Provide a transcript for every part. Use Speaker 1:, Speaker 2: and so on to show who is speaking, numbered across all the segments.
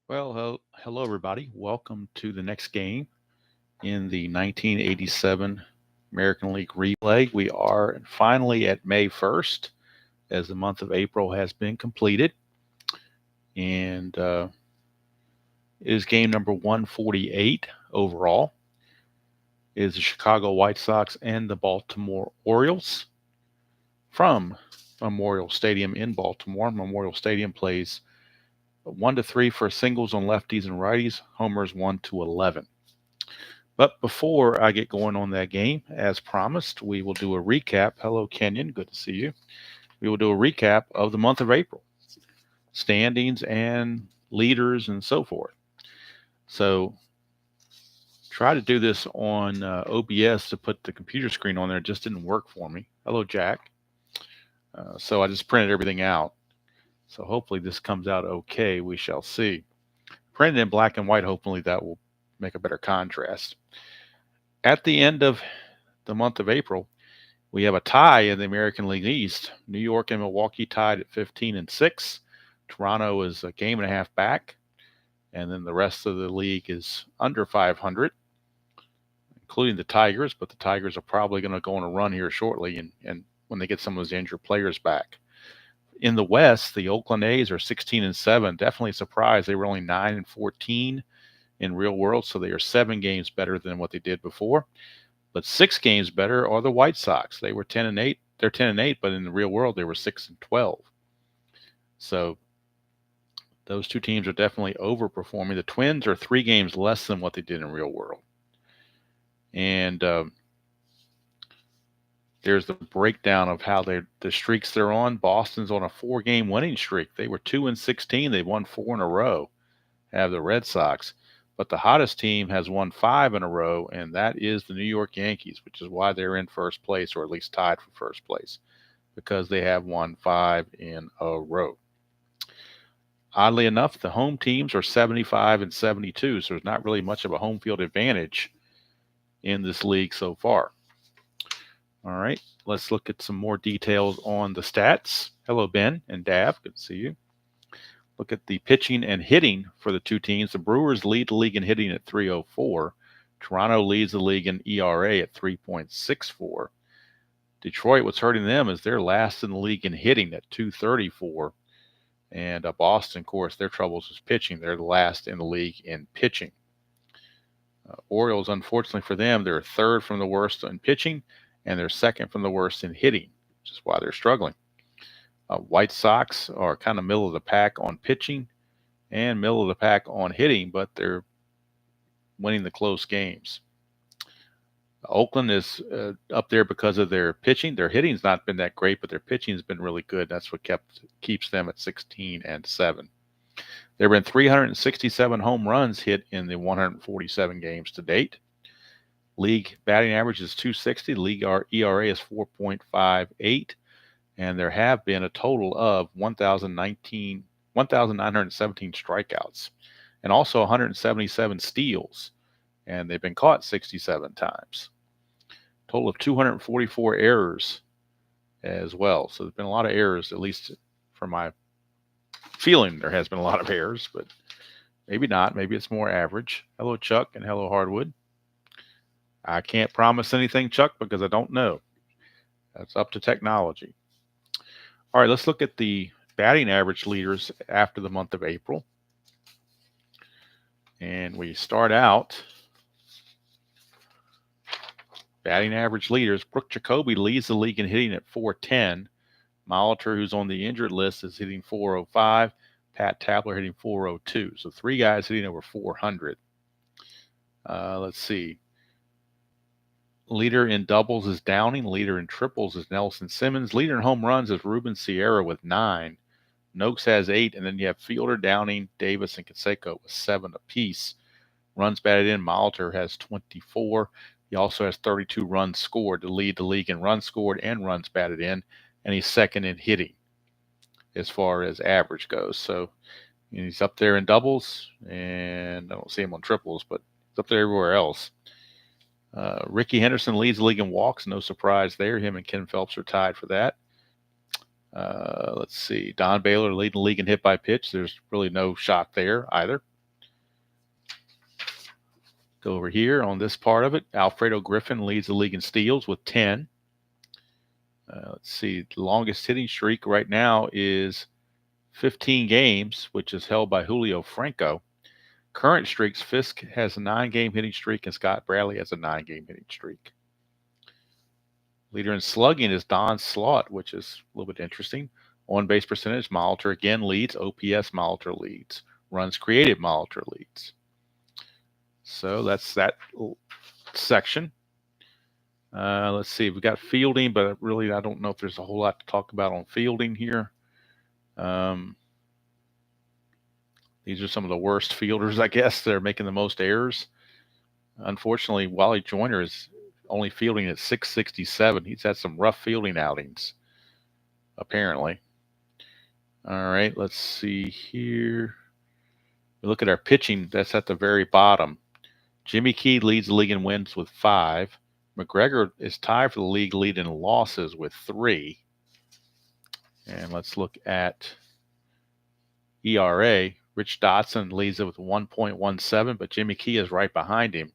Speaker 1: Well, hello everybody. Welcome to the next game in the 1987 American League replay. We are finally at May 1st as the month of April has been completed. And it is game number 148 overall. It is the Chicago White Sox and the Baltimore Orioles from Memorial Stadium in Baltimore. Memorial Stadium plays 1-3 for singles on lefties and righties, homers 1-11. But before I get going on that game, as promised, we will do a recap. Hello, Kenyon. Good to see you. We will do a recap of the month of April, standings and leaders and so forth. So try to do this on OBS to put the computer screen on there. It just didn't work for me. Hello, Jack. So I just printed everything out. So hopefully this comes out okay. We shall see. Printed in black and white, hopefully that will make a better contrast. At the end of the month of April, we have a tie in the American League East. New York and Milwaukee tied at 15-6. Toronto is a game and a half back. And then the rest of the league is under 500, including the Tigers. But the Tigers are probably going to go on a run here shortly and when they get some of those injured players back. In the West, the Oakland A's are 16-7. Definitely a surprise. They were only 9-14 in real world, so they are 7 games better than what they did before. But 6 games better are the White Sox. They were 10-8. They're 10-8, but in the real world, they were 6-12. So those two teams are definitely overperforming. The Twins are 3 games less than what they did in real world. And there's the breakdown of how the streaks they're on. Boston's on a 4-game winning streak. They were 2-16. They've won 4 in a row. Have the Red Sox. But the hottest team has won 5 in a row, and that is the New York Yankees, which is why they're in first place, or at least tied for first place, because they have won 5 in a row. Oddly enough, the home teams are 75-72, so there's not really much of a home field advantage in this league so far. All right, let's look at some more details on the stats. Hello, Ben and Dav. Good to see you. Look at the pitching and hitting for the two teams. The Brewers lead the league in hitting at 304. Toronto leads the league in ERA at 3.64. Detroit, what's hurting them is they're last in the league in hitting at 234. And Boston, of course, their troubles is pitching. They're the last in the league in pitching. Orioles, unfortunately for them, they're third from the worst in pitching, and they're second from the worst in hitting, which is why they're struggling. White Sox are kind of middle of the pack on pitching and middle of the pack on hitting, but they're winning the close games. Oakland is up there because of their pitching. Their hitting's not been that great, but their pitching's been really good. That's what keeps them at 16-7. There have been 367 home runs hit in the 147 games to date. League batting average is 260. League ERA is 4.58. And there have been a total of 1,917 strikeouts and also 177 steals. And they've been caught 67 times. Total of 244 errors as well. So there's been a lot of errors, at least for my feeling there has been a lot of errors, but maybe not. Maybe it's more average. Hello, Chuck, and hello, Hardwood. I can't promise anything, Chuck, because I don't know. That's up to technology. All right, let's look at the batting average leaders after the month of April. And we start out batting average leaders. Brooke Jacoby leads the league in hitting at 410. Molitor, who's on the injured list, is hitting 405. Pat Tabler hitting 402. So 3 guys hitting over 400. Let's see. Leader in doubles is Downing. Leader in triples is Nelson Simmons. Leader in home runs is Ruben Sierra with 9. Noakes has 8. And then you have Fielder, Downing, Davis, and Canseco with 7 apiece. Runs batted in, Molitor has 24. He also has 32 runs scored to lead the league in runs scored and runs batted in. And he's second in hitting as far as average goes. So he's up there in doubles. And I don't see him on triples, but he's up there everywhere else. Ricky Henderson leads the league in walks. No surprise there. Him and Ken Phelps are tied for that. Let's see. Don Baylor leading the league in hit by pitch. There's really no shock there either. So over here on this part of it, Alfredo Griffin leads the league in steals with 10. Let's see, the longest hitting streak right now is 15 games, which is held by Julio Franco. Current streaks, Fisk has a 9-game hitting streak and Scott Bradley has a 9-game hitting streak. Leader in slugging is Don Slaught, which is a little bit interesting. On-base percentage, Molitor again leads. OPS, Molitor leads. Runs created, Molitor leads. So that's that section. Let's see. We've got fielding, but really I don't know if there's a whole lot to talk about on fielding here. These are some of the worst fielders, I guess. They're making the most errors. Unfortunately, Wally Joyner is only fielding at 667. He's had some rough fielding outings, apparently. All right, let's see here. We look at our pitching. That's at the very bottom. Jimmy Key leads the league in wins with 5. McGregor is tied for the league lead in losses with 3. And let's look at ERA. Rich Dotson leads it with 1.17, but Jimmy Key is right behind him.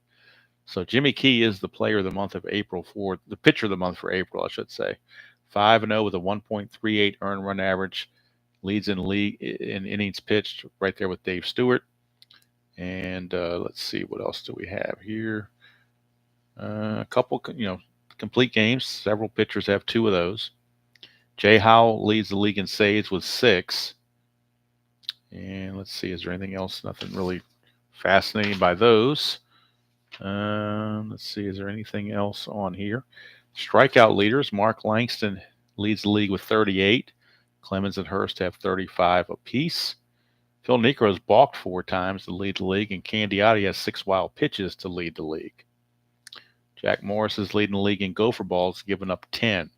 Speaker 1: So Jimmy Key is the player of the month of April for the pitcher of the month for April, I should say. 5-0 with a 1.38 earned run average. Leads in league in innings pitched, right there with Dave Stewart. And let's see, what else do we have here? A couple, complete games. Several pitchers have 2 of those. Jay Howell leads the league in saves with 6. And let's see, is there anything else? Nothing really fascinating by those. Let's see, is there anything else on here? Strikeout leaders, Mark Langston leads the league with 38. Clemens and Hurst have 35 apiece. Phil Niekro's balked 4 times to lead the league, and Candiotti has 6 wild pitches to lead the league. Jack Morris is leading the league in gopher balls, giving up 10.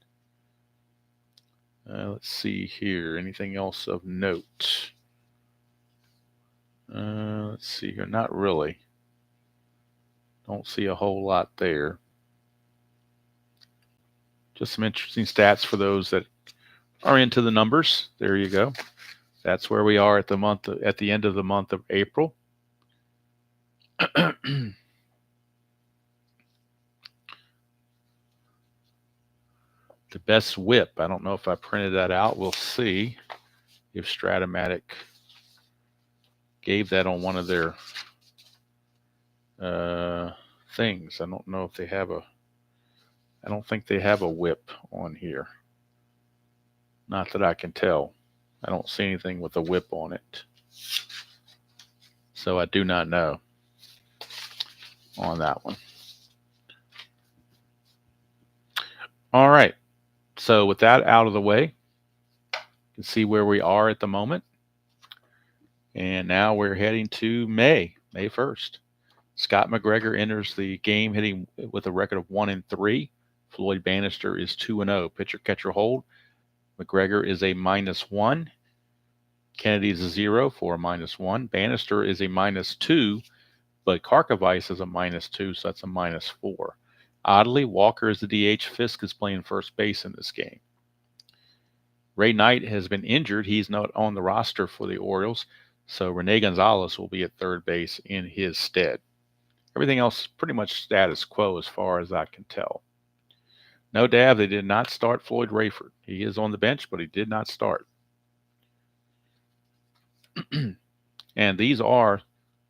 Speaker 1: Let's see here. Anything else of note? Let's see here. Not really. Don't see a whole lot there. Just some interesting stats for those that are into the numbers. There you go. That's where we are at the end of the month of April. The best whip. I don't know if I printed that out. We'll see if Strat-O-Matic gave that on one of their things. I don't know if they have I don't think they have a whip on here. Not that I can tell. I don't see anything with a whip on it. So I do not know on that one. All right. So with that out of the way, you can see where we are at the moment. And now we're heading to May 1st. Scott McGregor enters the game hitting with a record of 1-3. Floyd Bannister is 2-0. Pitcher catcher hold. McGregor is a -1. Kennedy is a 0 for a -1. Bannister is a -2, but Karkovice is a -2, so that's a -4. Oddly, Walker is the DH. Fisk is playing first base in this game. Ray Knight has been injured. He's not on the roster for the Orioles, so Rene Gonzalez will be at third base in his stead. Everything else is pretty much status quo as far as I can tell. No, Dav, they did not start Floyd Rayford. He is on the bench, but he did not start. And these are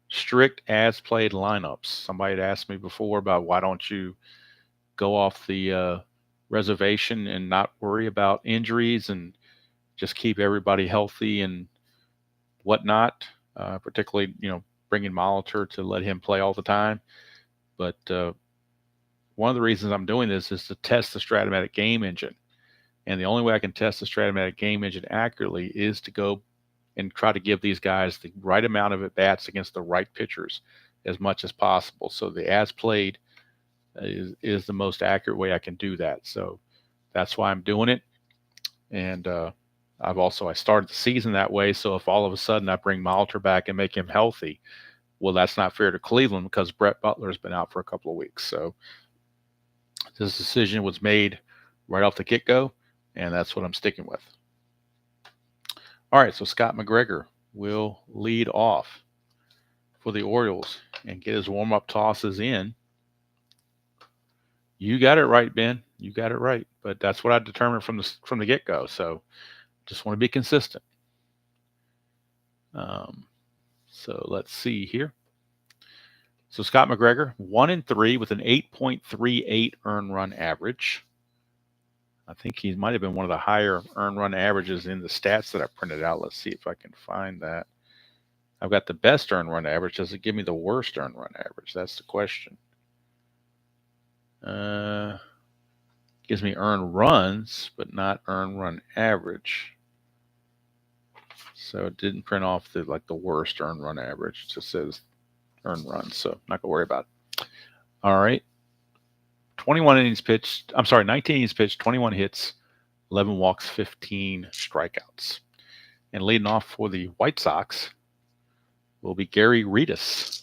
Speaker 1: strict as-played lineups. Somebody had asked me before about why don't you go off the reservation and not worry about injuries and just keep everybody healthy and whatnot, particularly, bringing Molitor to let him play all the time. But one of the reasons I'm doing this is to test the Strat-O-Matic game engine. And the only way I can test the Strat-O-Matic game engine accurately is to go and try to give these guys the right amount of at-bats against the right pitchers as much as possible. So the as-played is the most accurate way I can do that. So that's why I'm doing it. And I started the season that way. So if all of a sudden I bring Molitor back and make him healthy, well, that's not fair to Cleveland because Brett Butler's been out for a couple of weeks. So this decision was made right off the get-go, and that's what I'm sticking with. All right, so Scott McGregor will lead off for the Orioles and get his warm-up tosses in. You got it right, Ben. You got it right. But that's what I determined from the get-go. So just want to be consistent. So let's see here. So Scott McGregor, 1-3 with an 8.38 earned run average. I think he might have been one of the higher earned run averages in the stats that I printed out. Let's see if I can find that. I've got the best earned run average. Does it give me the worst earned run average? That's the question. Gives me earned runs, but not earned run average. So it didn't print off the worst earned run average. It just says earned runs, so I'm not gonna worry about it. All right. 19 innings pitched, 21 hits, 11 walks, 15 strikeouts. And leading off for the White Sox will be Gary Redus.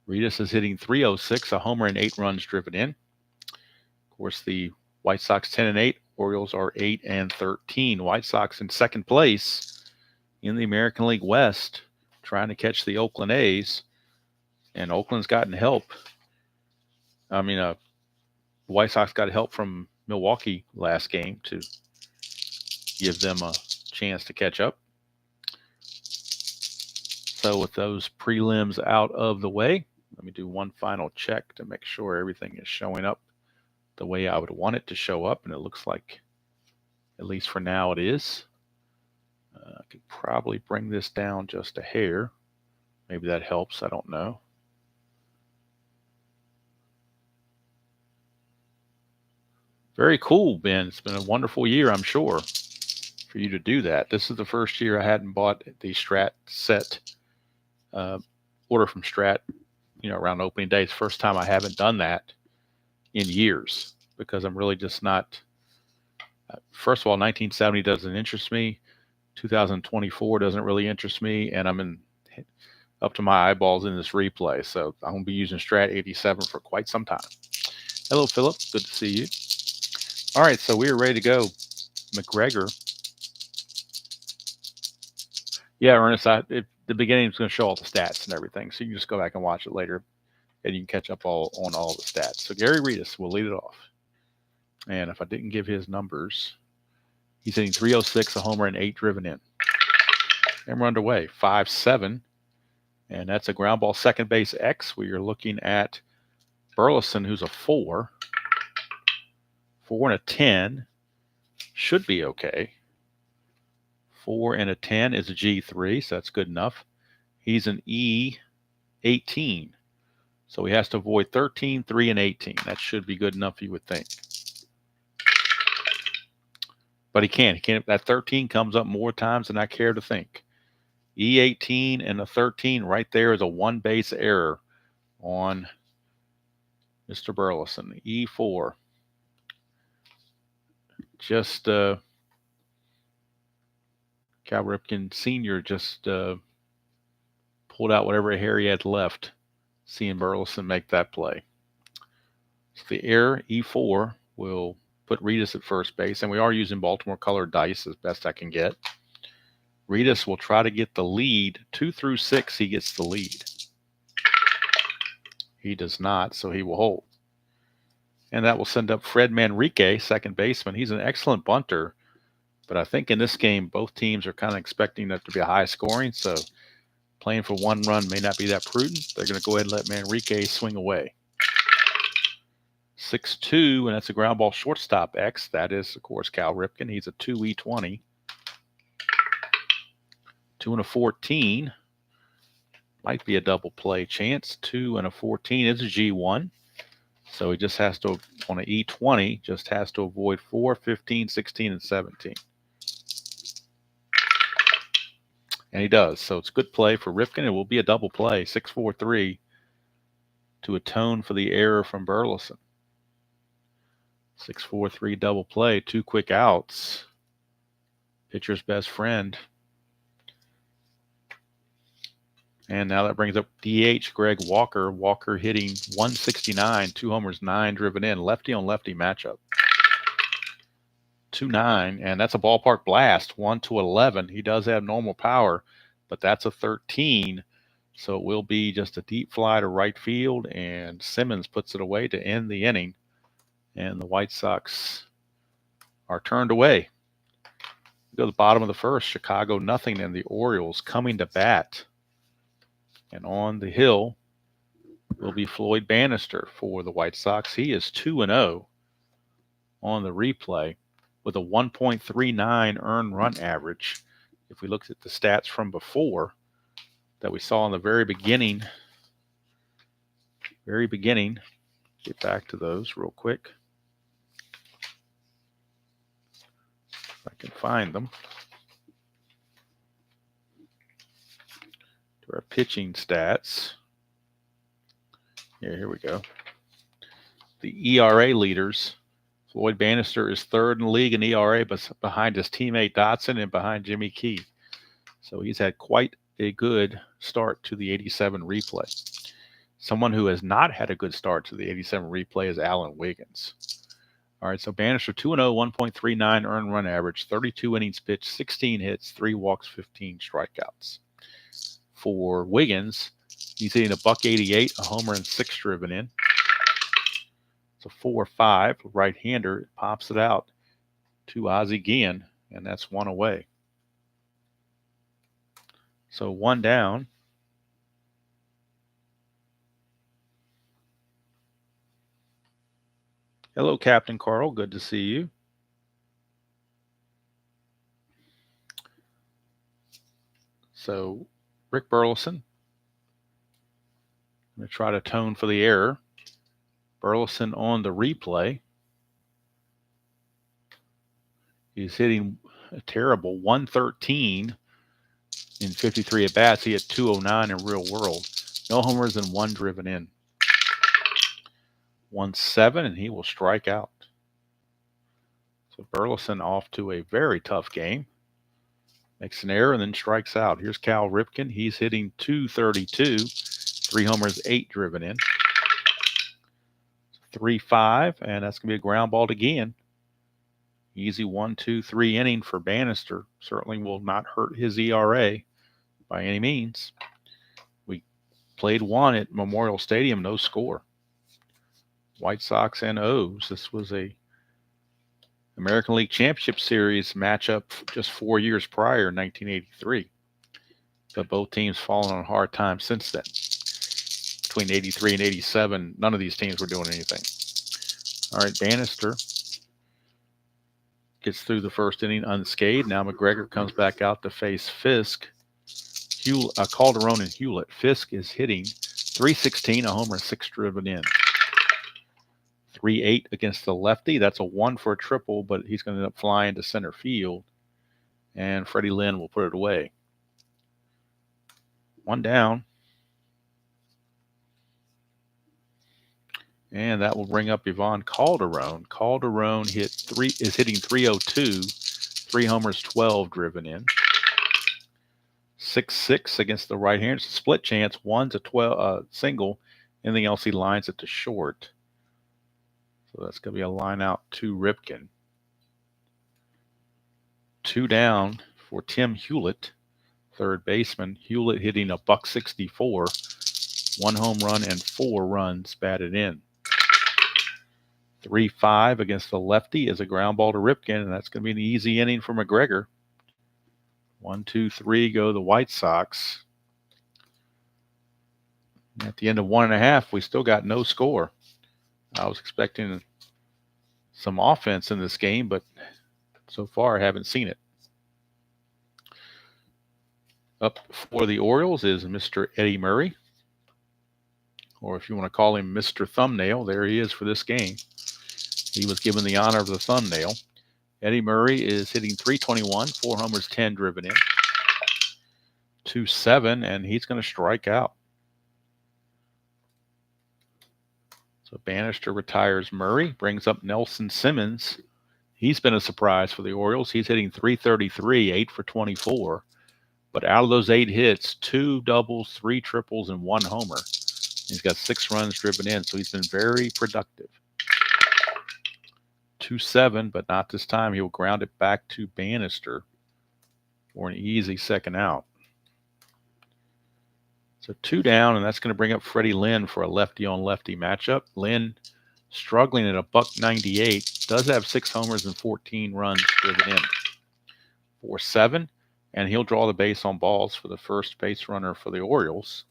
Speaker 1: Redus is hitting .306, a homer and 8 runs driven in. Of course, the White Sox 10-8, Orioles are 8-13. White Sox in second place in the American League West, trying to catch the Oakland A's. And Oakland's gotten help. The White Sox got help from Milwaukee last game to give them a chance to catch up. So with those prelims out of the way, let me do one final check to make sure everything is showing up the way I would want it to show up. And it looks like, at least for now, it is. I could probably bring this down just a hair. Maybe that helps. I don't know. Very cool, Ben. It's been a wonderful year, I'm sure, for you to do that. This is the first year I hadn't bought the Strat set order from Strat, around opening day. It's the first time I haven't done that in years because I'm really just not. First of all, 1970 doesn't interest me. 2024 doesn't really interest me, and I'm up to my eyeballs in this replay. So I'm going to be using Strat 87 for quite some time. Hello, Philip. Good to see you. All right, so we are ready to go. McGregor. Yeah, Ernest, the beginning is going to show all the stats and everything, so you can just go back and watch it later, and you can catch up on all the stats. So Gary Redus will lead it off. And if I didn't give his numbers, he's hitting .306, a homer, and 8 driven in. And we're underway, 5-7. And that's a ground ball second base X. We are looking at Burleson, who's a 4. 4 and a 10 should be okay. 4 and a 10 is a G3, so that's good enough. He's an E18, so he has to avoid 13, 3, and 18. That should be good enough, you would think. But he can't. That 13 comes up more times than I care to think. E18 and a 13 right there is a one base error on Mr. Burleson. E4. Just Cal Ripken Sr. just pulled out whatever hair he had left, seeing Burleson make that play. So the error, E4, will put Redus at first base, and we are using Baltimore colored dice as best I can get. Redus will try to get the lead. 2 through 6, he gets the lead. He does not, so he will hold. And that will send up Fred Manrique, second baseman. He's an excellent bunter, but I think in this game, both teams are kind of expecting it to be a high scoring, so playing for one run may not be that prudent. They're going to go ahead and let Manrique swing away. 6-2, and that's a ground ball shortstop X. That is, of course, Cal Ripken. He's a 2E20. 2 and a 14. Might be a double play chance. 2 and a 14 is a G1. So he just has to, on an E20, just has to avoid 4, 15, 16, and 17. And he does. So it's good play for Ripken. It will be a double play, 6-4-3, to atone for the error from Burleson. 6-4-3 double play, 2 quick outs. Pitcher's best friend. And now that brings up DH Greg Walker. Walker hitting .169, 2 homers, 9 driven in. Lefty on lefty matchup. 2-9, and that's a ballpark blast. 1-11. He does have normal power, but that's a 13. So it will be just a deep fly to right field, and Simmons puts it away to end the inning. And the White Sox are turned away. We go to the bottom of the first, Chicago nothing, and the Orioles coming to bat. And on the hill will be Floyd Bannister for the White Sox. He is 2-0 on the replay with a 1.39 earned run average. If we looked at the stats from before that we saw in the very beginning, get back to those real quick. If I can find them. To our pitching stats. Yeah, here we go. The ERA leaders. Floyd Bannister is third in the league in ERA, but behind his teammate Dotson and behind Jimmy Key. So he's had quite a good start to the 87 replay. Someone who has not had a good start to the 87 replay is Alan Wiggins. All right, so Bannister 2-0, 1.39 earned run average, 32 innings pitched, 16 hits, 3 walks, 15 strikeouts. For Wiggins, he's hitting a .188, a homer, and 6 driven in. It's a 4-5 right-hander, pops it out to Ozzie Guillen, and that's 1 away. So 1 down. Hello, Captain Carl. Good to see you. So Rick Burleson. I'm going to try to tone for the error. Burleson on the replay. He's hitting a terrible 113 in 53 at-bats. He had 209 in real world. No homers and 1 driven in. 1-7, and he will strike out. So Burleson off to a very tough game. Makes an error and then strikes out. Here's Cal Ripken. He's hitting .232. 3 homers, 8 driven in. 3-5, and that's going to be a ground ball to Guillen. Easy 1-2-3 inning for Bannister. Certainly will not hurt his ERA by any means. We played 1 at Memorial Stadium, no score. White Sox and O's. This was a American League Championship Series matchup just 4 years prior, 1983. But both teams fallen on hard times since then. Between 83 and 87, none of these teams were doing anything. All right, Bannister gets through the first inning unscathed. Now McGregor comes back out to face Fisk. Calderon and Hewlett. Fisk is hitting .316, a homer, 6 driven in. 3-8 against the lefty. That's a 1 for a triple, but he's going to end up flying to center field. And Freddie Lynn will put it away. 1 down. And that will bring up Yvonne Calderon. Calderon is hitting .302, 3 homers, 12 driven in. 6-6 against the right-hander. It's a split chance. 1's a 12 single. Anything else, he lines it to short. So that's going to be a line out to Ripken. 2 down for Tim Hewlett, third baseman. Hewlett hitting a .164, 1 home run and 4 runs batted in. 3-5 against the lefty is a ground ball to Ripken, and that's going to be an easy inning for McGregor. 1, 2, 3 go the White Sox. At the end of 1.5, we still got no score. I was expecting some offense in this game, but so far I haven't seen it. Up for the Orioles is Mr. Eddie Murray, or if you want to call him Mr. Thumbnail, there he is for this game. He was given the honor of the thumbnail. Eddie Murray is hitting .321, 4 homers, 10 driven in. 2-7, and he's going to strike out. So Bannister retires Murray, brings up Nelson Simmons. He's been a surprise for the Orioles. He's hitting .333, 8 for 24. But out of those 8 hits, 2 doubles, 3 triples, and 1 homer. He's got 6 runs driven in, so he's been very productive. 2-7, but not this time. He'll ground it back to Bannister for an easy second out. So 2 down, and that's going to bring up Freddie Lynn for a lefty-on-lefty matchup. Lynn struggling at a $1.98, does have 6 homers and 14 runs driven in. 4-7, and he'll draw the base on balls for the first base runner for the Orioles.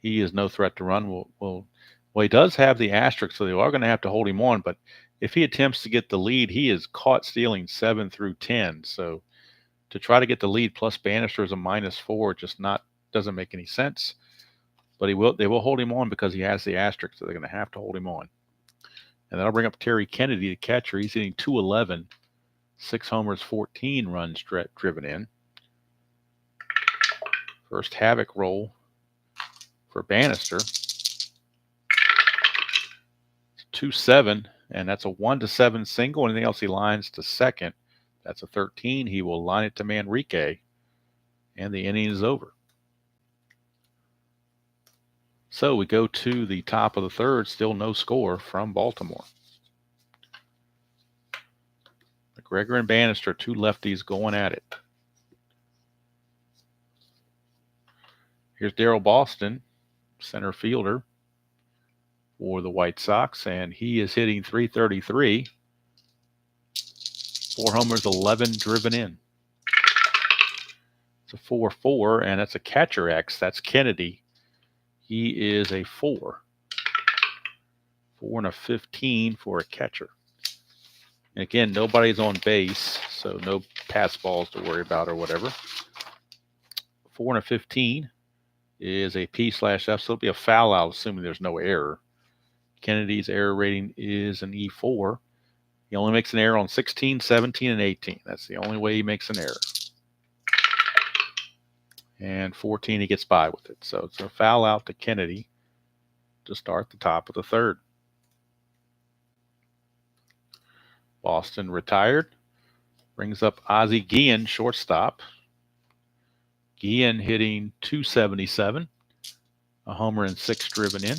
Speaker 1: He is no threat to run. Well, he does have the asterisk, so they are going to have to hold him on. But if he attempts to get the lead, he is caught stealing 7 through 10. So to try to get the lead plus Bannister is a -4 just doesn't make any sense. But they will hold him on because he has the asterisk, so they're going to have to hold him on. And that'll bring up Terry Kennedy, the catcher. He's hitting .211, 6 homers, 14 runs driven in. First havoc roll for Bannister. 2-7, and that's a 1-7 single. Anything else he lines to second. That's a 13. He will line it to Manrique, and the inning is over. So we go to the top of the third, still no score from Baltimore. McGregor and Bannister, 2 lefties going at it. Here's Daryl Boston, center fielder for the White Sox, and he is hitting .333. 4 homers, 11 driven in. It's a 4-4, and that's a catcher X. That's Kennedy. He is a 4. 4 and a 15 for a catcher. And again, nobody's on base, so no pass balls to worry about or whatever. 4 and a 15 is a P/F, so it'll be a foul out, assuming there's no error. Kennedy's error rating is an E4. He only makes an error on 16, 17, and 18. That's the only way he makes an error. And 14, he gets by with it. So it's a foul out to Kennedy to start the top of the third. Boston retired. Brings up Ozzie Guillen, shortstop. Guillen hitting .277. A homer and 6 driven in.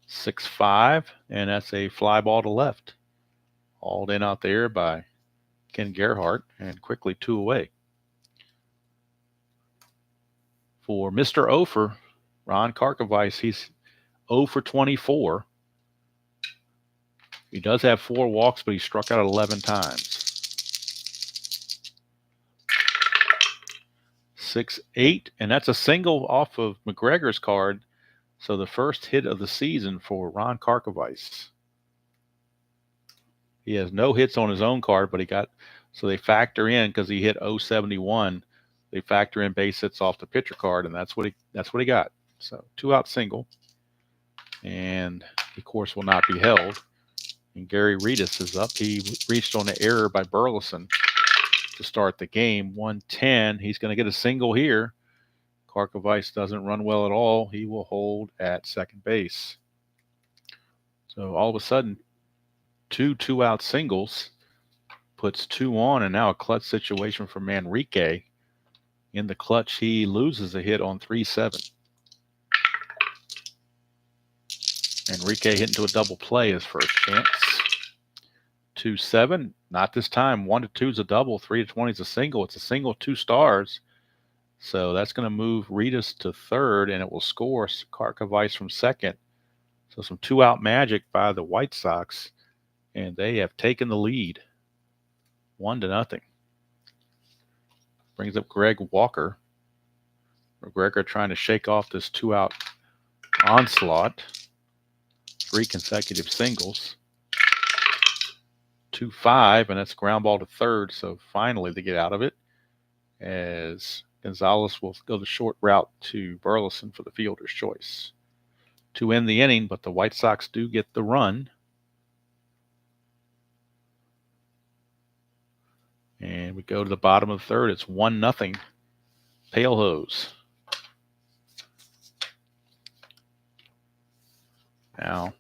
Speaker 1: 6-5, and that's a fly ball to left. Hauled in out there by Ken Gerhart, and quickly 2 away. For Mr. Ofer, Ron Karkovice, he's 0 for 24. He does have 4 walks, but he struck out 11 times. 6-8, and that's a single off of McGregor's card. So the first hit of the season for Ron Karkovice. He has no hits on his own card, but so they factor in, because he hit .071, they factor in base hits off the pitcher card, and that's what he got. So 2-out single, and of course will not be held. And Gary Redis is up. He reached on an error by Burleson to start the game. 110. He's going to get a single here. Karkovice doesn't run well at all. He will hold at second base. So all of a sudden, 2-out singles puts 2 on, and now a clutch situation for Manrique. In the clutch, he loses a hit on 3-7. Manrique hit into a double play, his first chance. 2-7, not this time. 1-2 is a double, 3-20 is a single. It's a single, 2 stars. So that's going to move Redis to third, and it will score Karkovice from second. So some 2-out magic by the White Sox, and they have taken the lead 1-0. Brings up Greg Walker. McGregor trying to shake off this 2-out onslaught. 3 consecutive singles. 2-5, and that's ground ball to third. So finally they get out of it, as Gonzalez will go the short route to Burleson for the fielder's choice to end the inning, but the White Sox do get the run. And we go to the bottom of the third. It's 1-0 Pale Hose. Now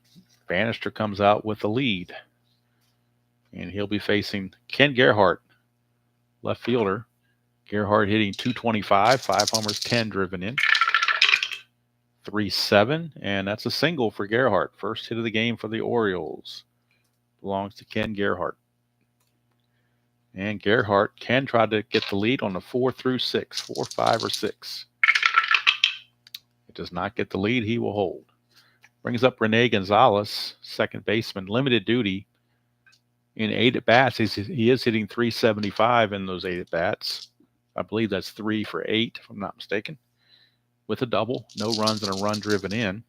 Speaker 1: Bannister comes out with the lead, and he'll be facing Ken Gerhart, left fielder. Gerhart hitting .225, 5 homers, 10 driven in. 3-7, and that's a single for Gerhart. First hit of the game for the Orioles. Belongs to Ken Gerhart. And Gerhardt can try to get the lead on the 4 through 6, 4, 5, or 6. It does not get the lead. He will hold. Brings up Rene Gonzalez, second baseman, limited duty. In 8 at-bats, he is hitting 375 in those 8 at-bats. I believe that's 3 for 8, if I'm not mistaken. With a double, no runs and a run driven in.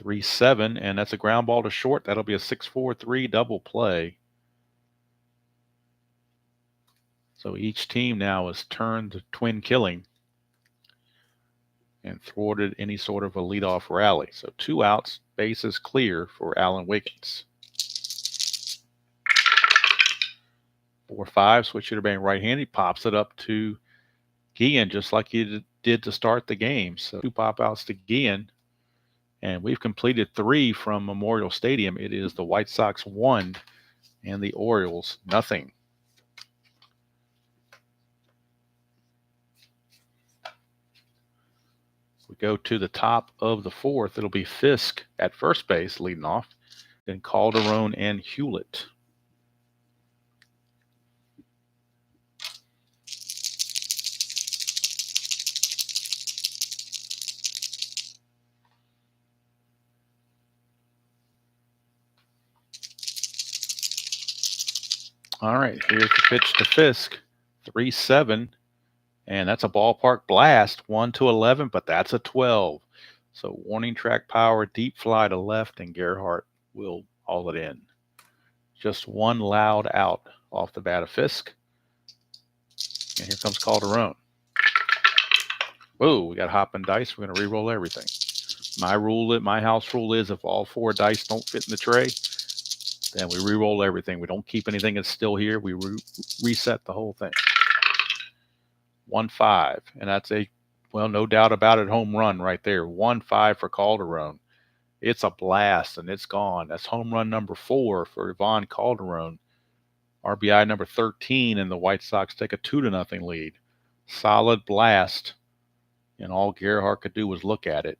Speaker 1: 3-7, and that's a ground ball to short. That'll be a 6-4-3 double play. So each team now has turned to twin killing and thwarted any sort of a leadoff rally. So 2 outs, bases clear for Alan Wiggins. 4-5, switch hitter batting right-handed, pops it up to Guillen just like he did to start the game. So 2 pop outs to Guillen. And we've completed 3 from Memorial Stadium. It is the White Sox 1 and the Orioles nothing. We go to the top of the 4th. It'll be Fisk at first base leading off. Then Calderon and Hewlett. All right, here's the pitch to Fisk. 3-7, and that's a ballpark blast. 1-11, but that's a 12. So warning track power, deep fly to left, and Gerhardt will haul it in. Just one loud out off the bat of Fisk. And here comes Calderon. Whoa, we got hop and dice. We're going to re-roll everything. My house rule is if all 4 dice don't fit in the tray, then we re-roll everything. We don't keep anything that's still here. We reset the whole thing. 1-5, and that's no doubt about it, home run right there. 1-5 for Calderon. It's a blast, and it's gone. That's home run number 4 for Ivan Calderon. RBI number 13, and the White Sox take a 2-0 lead. Solid blast, and all Gerhardt could do was look at it.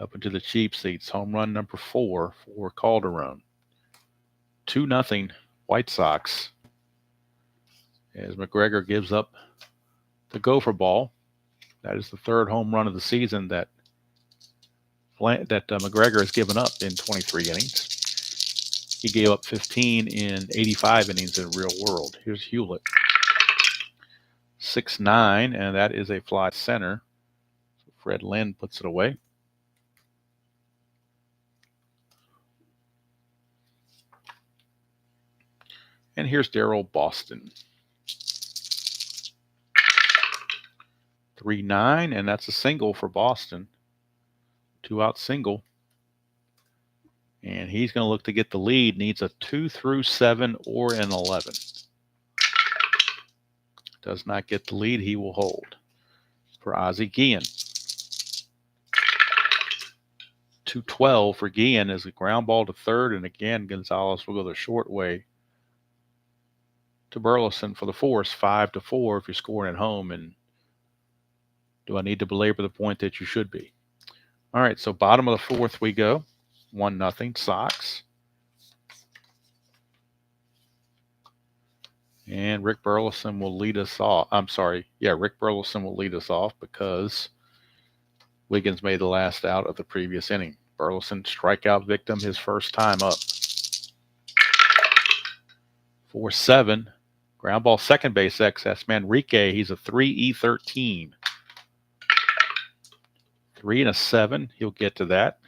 Speaker 1: Up into the cheap seats. Home run number 4 for Calderon. 2-0 White Sox. As McGregor gives up the gopher ball. That is the 3rd home run of the season that McGregor has given up in 23 innings. He gave up 15 in 85 innings in the real world. Here's Hewlett. 6-9, and that is a fly center. Fred Lynn puts it away. And here's Darryl Boston. 3-9, and that's a single for Boston. 2-out single. And he's going to look to get the lead. Needs a 2 through 7 or an 11. Does not get the lead. He will hold. For Ozzie Guillen. 2-12 for Guillen as a ground ball to third. And again, Gonzalez will go the short way to Burleson for the force. 5-4 if you're scoring at home. And do I need to belabor the point that you should be? All right, so bottom of the 4th we go. 1-0 Sox. And Rick Burleson will lead us off. Rick Burleson will lead us off because Wiggins made the last out of the previous inning. Burleson strikeout victim his first time up. 4-7. Ground ball second base X. That's Manrique. He's a 3E13. 3 and a 7. He'll get to that.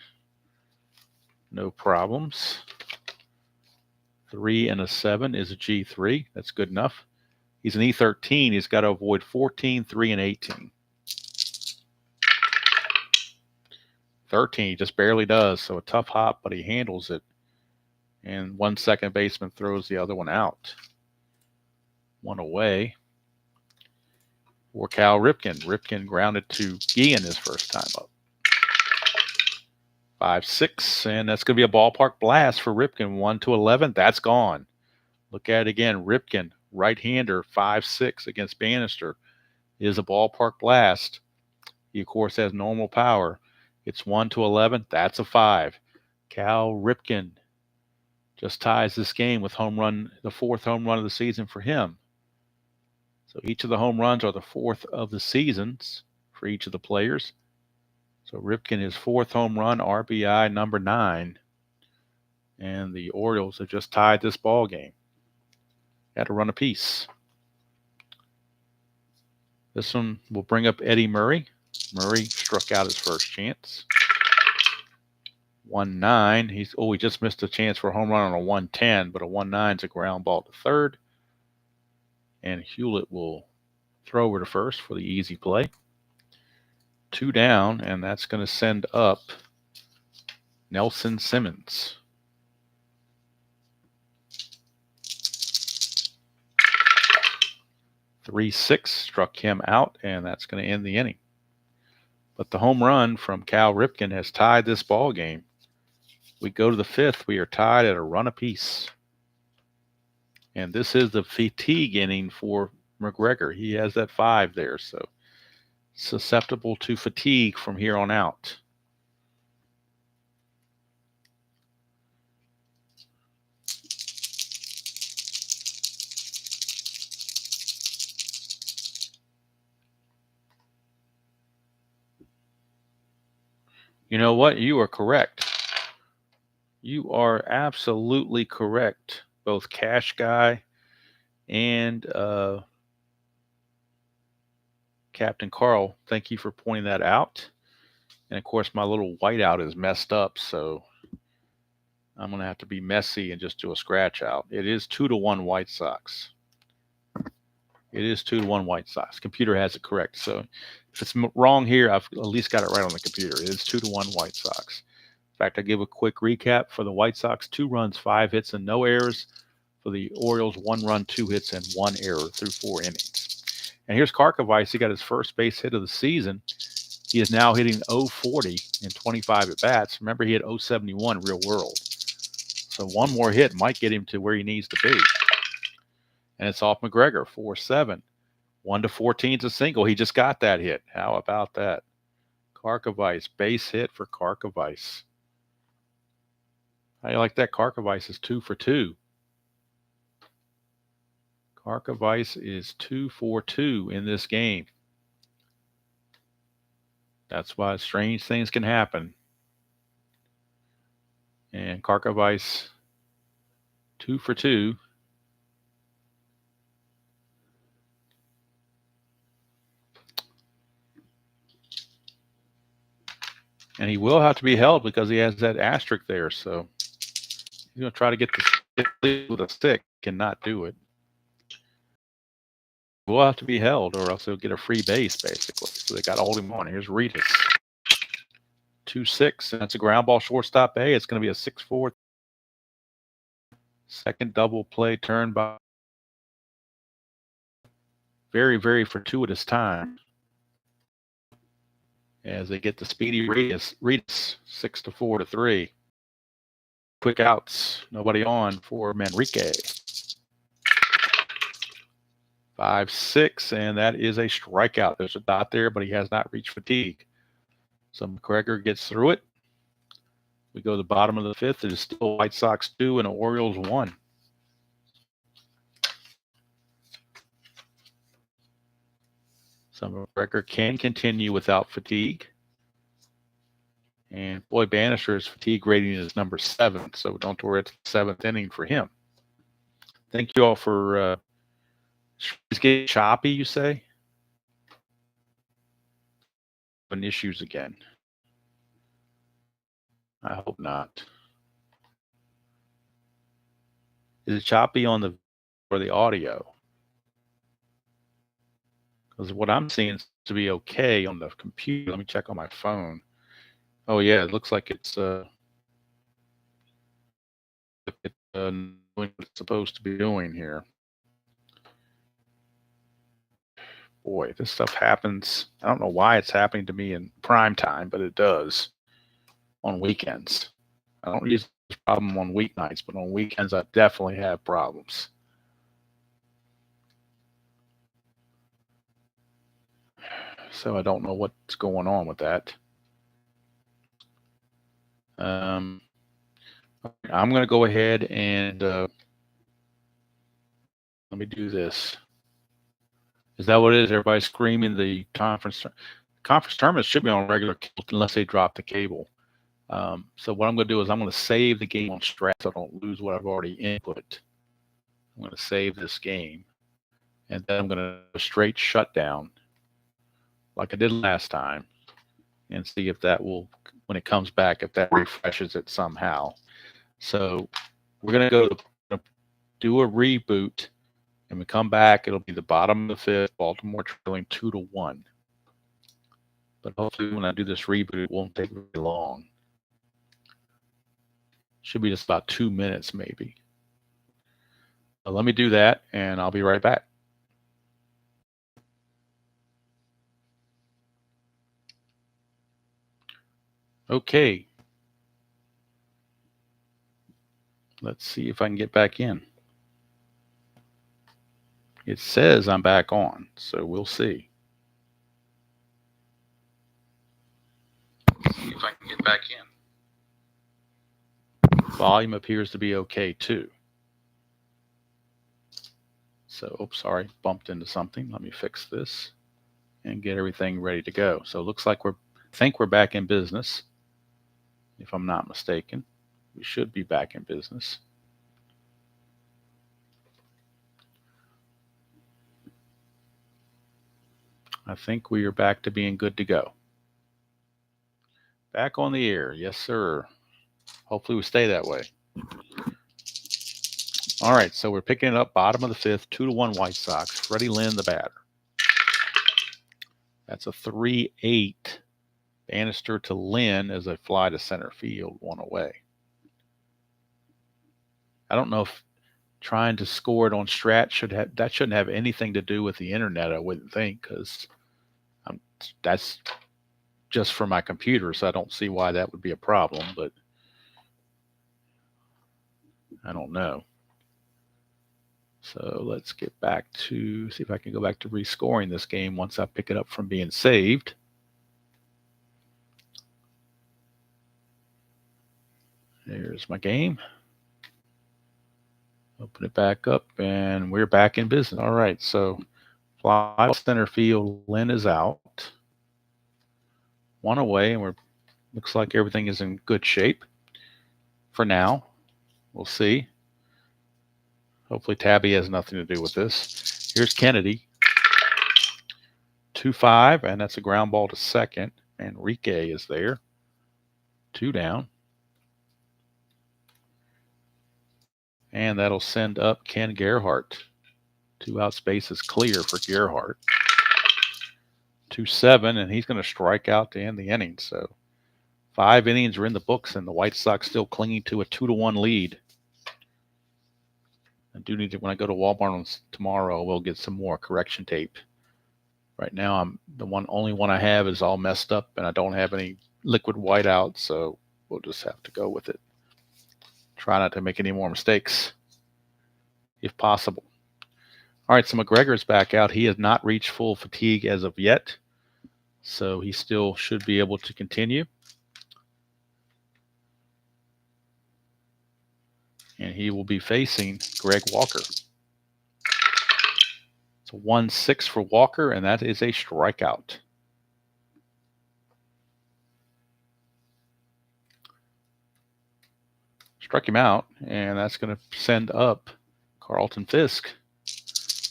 Speaker 1: No problems. 3 and a 7 is a G3. That's good enough. He's an E13. He's got to avoid 14, 3, and 18. 13, he just barely does. So a tough hop, but he handles it. And one second baseman throws the other one out. One away for Cal Ripken. Ripken grounded to Guillen his first time up. 5-6, and that's going to be a ballpark blast for Ripken. 1-11, that's gone. Look at it again. Ripken, right-hander, 5-6 against Bannister, is a ballpark blast. He, of course, has normal power. It's 1-11, that's a 5. Cal Ripken just ties this game with home run, the 4th home run of the season for him. So each of the home runs are the 4th of the seasons for each of the players. So Ripken, his 4th home run, RBI number 9. And the Orioles have just tied this ball game. Had to run apiece. This one will bring up Eddie Murray. Murray struck out his first chance. 1-9. He just missed a chance for a home run on a 1-10, but a 1-9 is a ground ball to third. And Hewlett will throw over to first for the easy play. 2 down, and that's going to send up Nelson Simmons. 3-6 struck him out, and that's going to end the inning. But the home run from Cal Ripken has tied this ball game. We go to the 5th. We are tied at a run apiece. And this is the fatigue inning for McGregor. He has that 5 there, so susceptible to fatigue from here on out. You know what? You are correct. You are absolutely correct. Both Cash Guy and Captain Carl, thank you for pointing that out. And of course, my little whiteout is messed up, so I'm going to have to be messy and just do a scratch out. It is 2-1 White Sox. It is 2-1 White Sox. Computer has it correct. So if it's wrong here, I've at least got it right on the computer. It is 2-1 White Sox. In fact, I give a quick recap for the White Sox: 2 runs, 5 hits, and no errors. For the Orioles, 1 run, 2 hits, and 1 error through 4 innings. And here's Karkovice. He got his first base hit of the season. He is now hitting .040 in 25 at-bats. Remember, he had .071 real world. So one more hit might get him to where he needs to be. And it's off McGregor, 4-7. 1-14 is a single. He just got that hit. How about that? Karkovice, base hit for Karkovice. How do you like that? Karkovice is 2 for 2. Karkovice is 2 for 2 in this game. That's why strange things can happen. And Karkovice, 2 for 2. And he will have to be held because he has that asterisk there. So he's going to try to get the stick with a stick, cannot do it. Will have to be held, or else he'll get a free base, basically. So they got to hold him on. Here's Reedus. 2-6, and that's a ground ball shortstop A. It's going to be a 6-4. Second double play turn by. Very, very fortuitous time. As they get the speedy Reedus 6-4-3. Quick outs. Nobody on for Manrique. 5-6, and that is a strikeout. There's a dot there, but he has not reached fatigue. So McGregor gets through it. We go to the bottom of the 5th. It is still White Sox 2 and Orioles 1. So McGregor can continue without fatigue. And boy, Bannister's fatigue rating is number 7, so don't worry, it's the 7th inning for him. Thank you all for it's getting choppy, you say? Having issues again. I hope not. Is it choppy on the or the audio? Because what I'm seeing is to be okay on the computer. Let me check on my phone. Oh yeah, it looks like it's doing what it's supposed to be doing here. Boy, this stuff happens. I don't know why it's happening to me in prime time, but it does on weekends. I don't use this problem on weeknights, but on weekends I definitely have problems. So I don't know what's going on with that. I'm going to go ahead and let me do this. Is that what it is? Everybody's screaming the conference tournament should be on regular cable unless they drop the cable. So what I'm going to do is I'm going to save the game on Strat so I don't lose what I've already input. I'm going to save this game, and then I'm going to do a straight shutdown like I did last time and see if that will, when it comes back, if that refreshes it somehow. So we're going to do a reboot, and we come back, it'll be the bottom of the fifth, Baltimore trailing 2-1. But hopefully when I do this reboot, it won't take very long. Should be just about 2 minutes maybe. So let me do that, and I'll be right back. Okay. Let's see if I can get back in. It says I'm back on, so we'll see. See if I can get back in. Volume appears to be okay too. So, oops, sorry, bumped into something. Let me fix this and get everything ready to go. So it looks like I think we're back in business. If I'm not mistaken, we should be back in business. I think we are back to being good to go. Back on the air, yes, sir. Hopefully we stay that way. All right, so we're picking it up bottom of the fifth, 2-1 White Sox. Freddie Lynn, the batter. That's a 3-8. Bannister to Lynn as a fly to center field, 1 away. I don't know if trying to score it on Strat shouldn't have anything to do with the internet, I wouldn't think, because that's just for my computer, so I don't see why that would be a problem, but I don't know. So let's get back to, see if I can go back to rescoring this game once I pick it up from being saved. There's my game. Open it back up, and we're back in business. All right, so fly center field, Lynn is out. 1 away, and looks like everything is in good shape for now. We'll see. Hopefully Tabby has nothing to do with this. Here's Kennedy. 2-5, and that's a ground ball to second. Enrique is there. 2 down. And that'll send up Ken Gerhardt. 2 out, space is clear for Gerhardt. 2-7, and he's going to strike out to end the inning. So 5 innings are in the books, and the White Sox still clinging to a 2-1 lead. I do need to, when I go to Walmart tomorrow, we'll get some more correction tape. Right now, only one I have is all messed up, and I don't have any liquid whiteout, so we'll just have to go with it. Try not to make any more mistakes, if possible. All right, so McGregor's back out. He has not reached full fatigue as of yet, so he still should be able to continue. And he will be facing Greg Walker. It's a 1-6 for Walker, and that is a strikeout. Struck him out, and that's going to send up Carlton Fisk.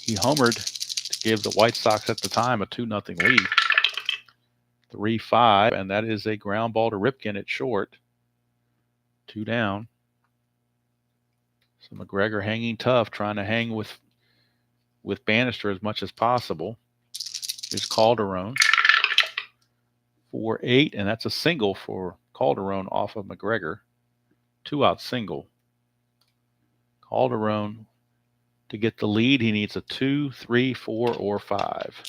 Speaker 1: He homered to give the White Sox at the time a 2-0 lead. 3-5, and that is a ground ball to Ripken at short. 2 down. So McGregor hanging tough, trying to hang with Bannister as much as possible. Here's Calderon. 4-8, and that's a single for Calderon off of McGregor. 2-out single. Calderon, to get the lead, he needs a 2, 3, 4, or 5.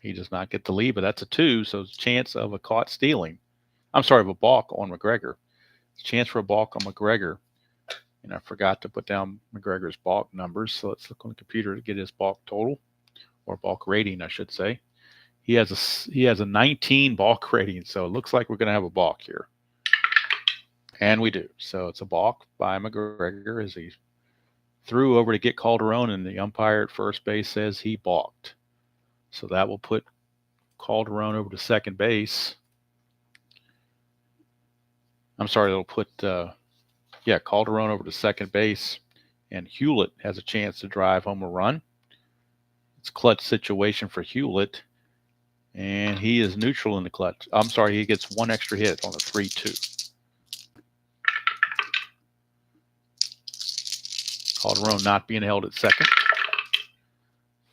Speaker 1: He does not get the lead, but that's a 2, so it's a chance of a caught stealing. I'm sorry, of a balk on McGregor. It's a chance for a balk on McGregor. And I forgot to put down McGregor's balk numbers, so let's look on the computer to get his balk total, or balk rating, I should say. He has a 19 balk rating, so it looks like we're going to have a balk here. And we do. So it's a balk by McGregor as he threw over to get Calderon, and the umpire at first base says he balked. So that will put Calderon over to second base. I'm sorry, it'll put Calderon over to second base, and Hewlett has a chance to drive home a run. It's a clutch situation for Hewlett, and he is neutral in the clutch. I'm sorry, he gets one extra hit on a 3-2. Calderon not being held at second.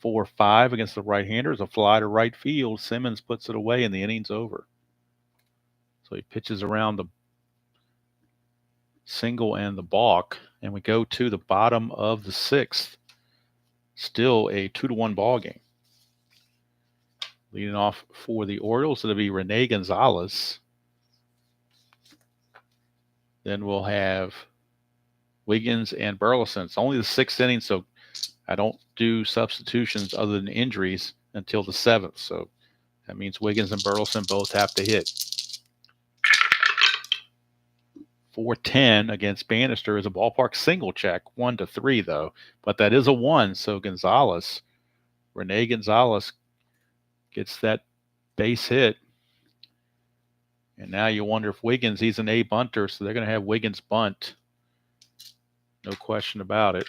Speaker 1: 4-5 against the right-handers. A fly to right field. Simmons puts it away, and the inning's over. So he pitches around the single and the balk, and we go to the bottom of the sixth. Still a 2-1 ball game. Leading off for the Orioles, it'll be Rene Gonzalez. Then we'll have Wiggins and Burleson. It's only the sixth inning, so I don't do substitutions other than injuries until the seventh. So that means Wiggins and Burleson both have to hit. 4-10 against Bannister is a ballpark single check, 1-3 though, but that is a 1. So Rene Gonzalez gets that base hit. And now you wonder if Wiggins, he's an A bunter, so they're going to have Wiggins bunt. No question about it.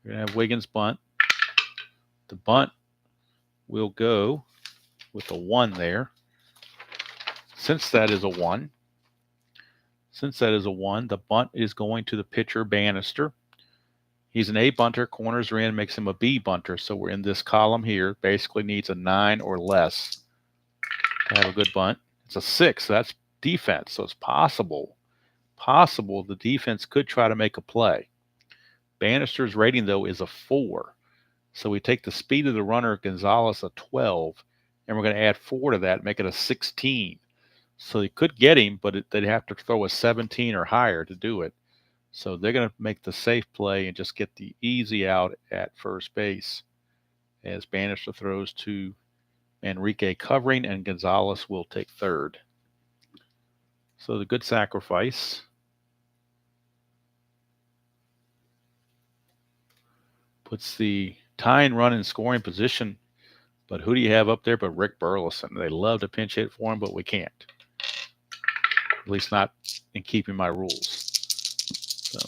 Speaker 1: You're going to have Wiggins bunt. The bunt will go with a 1 there. Since that is a 1, the bunt is going to the pitcher, Bannister. He's an A bunter. Corners are in, makes him a B bunter. So we're in this column here. Basically needs a 9 or less to have a good bunt. It's a 6. So that's defense. So it's possible the defense could try to make a play. Bannister's rating, though, is a 4. So we take the speed of the runner, Gonzalez, a 12, and we're going to add 4 to that, make it a 16. So they could get him, but they'd have to throw a 17 or higher to do it. So they're going to make the safe play and just get the easy out at first base as Bannister throws to Enrique covering, and Gonzalez will take third. So the good sacrifice. Puts the tying run in scoring position. But who do you have up there but Rick Burleson? They love to pinch hit for him, but we can't. At least not in keeping my rules. So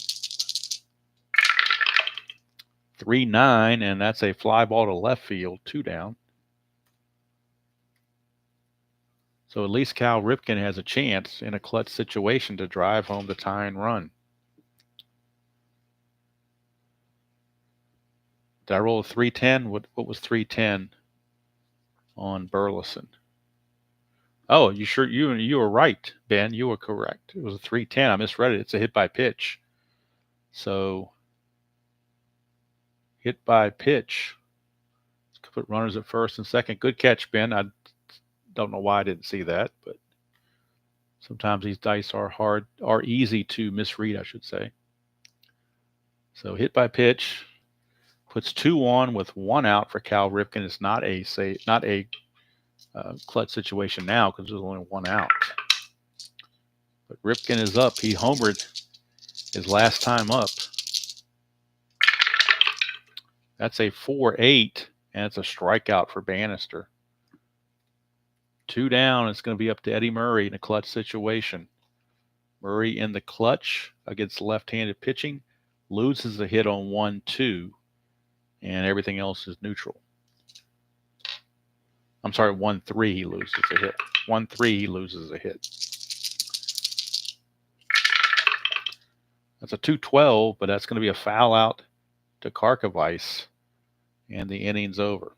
Speaker 1: 3-9, and that's a fly ball to left field, 2 down. So at least Cal Ripken has a chance in a clutch situation to drive home the tying run. Did I roll a 310? What was 310 on Burleson? Oh, you were right, Ben. You were correct. It was a 310. I misread it. It's a hit by pitch. So hit by pitch. Let's put runners at first and second. Good catch, Ben. I don't know why I didn't see that, but sometimes these dice are easy to misread, I should say. So hit by pitch puts 2 on with 1 out for Cal Ripken. It's not a clutch situation now because there's only 1 out. But Ripken is up. He homered his last time up. That's a 4-8, and it's a strikeout for Bannister. 2 down. It's going to be up to Eddie Murray in a clutch situation. Murray in the clutch against left-handed pitching loses a hit on 1-2, and everything else is neutral. I'm sorry, 1-3 he loses a hit. 1-3 he loses a hit. That's a 2-12, but that's going to be a foul out to Karkovice, and the inning's over.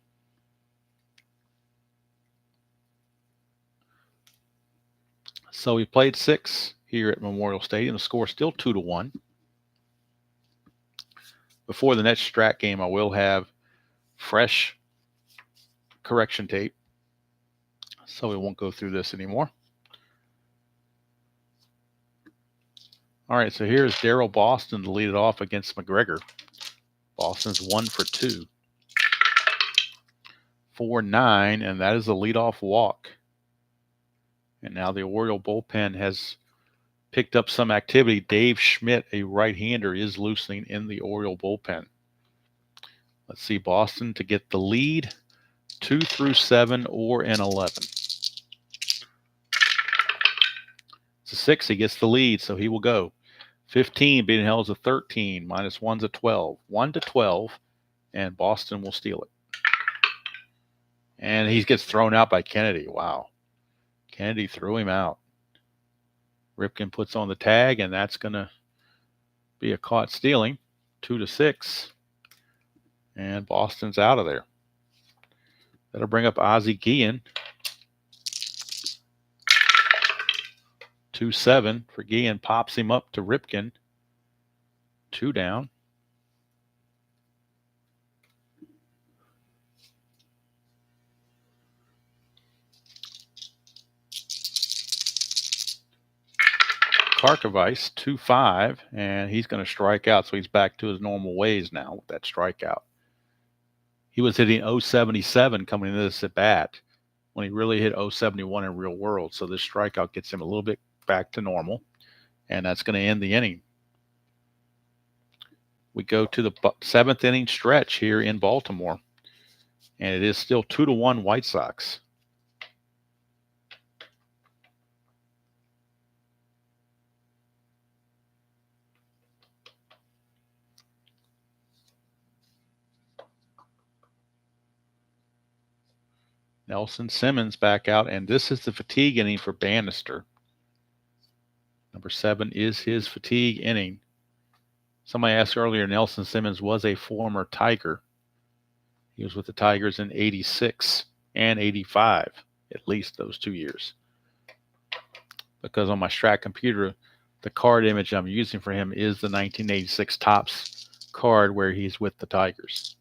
Speaker 1: So we played 6 here at Memorial Stadium. The score is still 2-1. Before the next Strat game, I will have fresh correction tape, so we won't go through this anymore. All right, so here's Daryl Boston to lead it off against McGregor. Boston's 1 for 2. 4-9, and that is a leadoff walk. And now the Oriole bullpen has picked up some activity. Dave Schmidt, a right-hander, is loosening in the Oriole bullpen. Let's see, Boston to get the lead, 2 through 7 or an 11. It's a 6. He gets the lead, so he will go. 15 being held as a 13, -1's a 12. 1 to 12, and Boston will steal it. And he gets thrown out by Kennedy. Wow. Kennedy threw him out. Ripken puts on the tag, and that's going to be a caught stealing. 2 to 6. And Boston's out of there. That'll bring up Ozzie Guillen. 2-7 for Guillen. Pops him up to Ripken. 2 down. Karkovice, 2-5, and he's going to strike out, so he's back to his normal ways now with that strikeout. He was hitting 077 coming into this at bat when he really hit 071 in real world, so this strikeout gets him a little bit back to normal, and that's going to end the inning. We go to the 7th inning stretch here in Baltimore, and it is still 2-1 White Sox. Nelson Simmons back out, and this is the fatigue inning for Bannister. Number 7 is his fatigue inning. Somebody asked earlier, Nelson Simmons was a former Tiger. He was with the Tigers in 86 and 85, at least those 2 years. Because on my Strat computer, the card image I'm using for him is the 1986 Topps card where he's with the Tigers.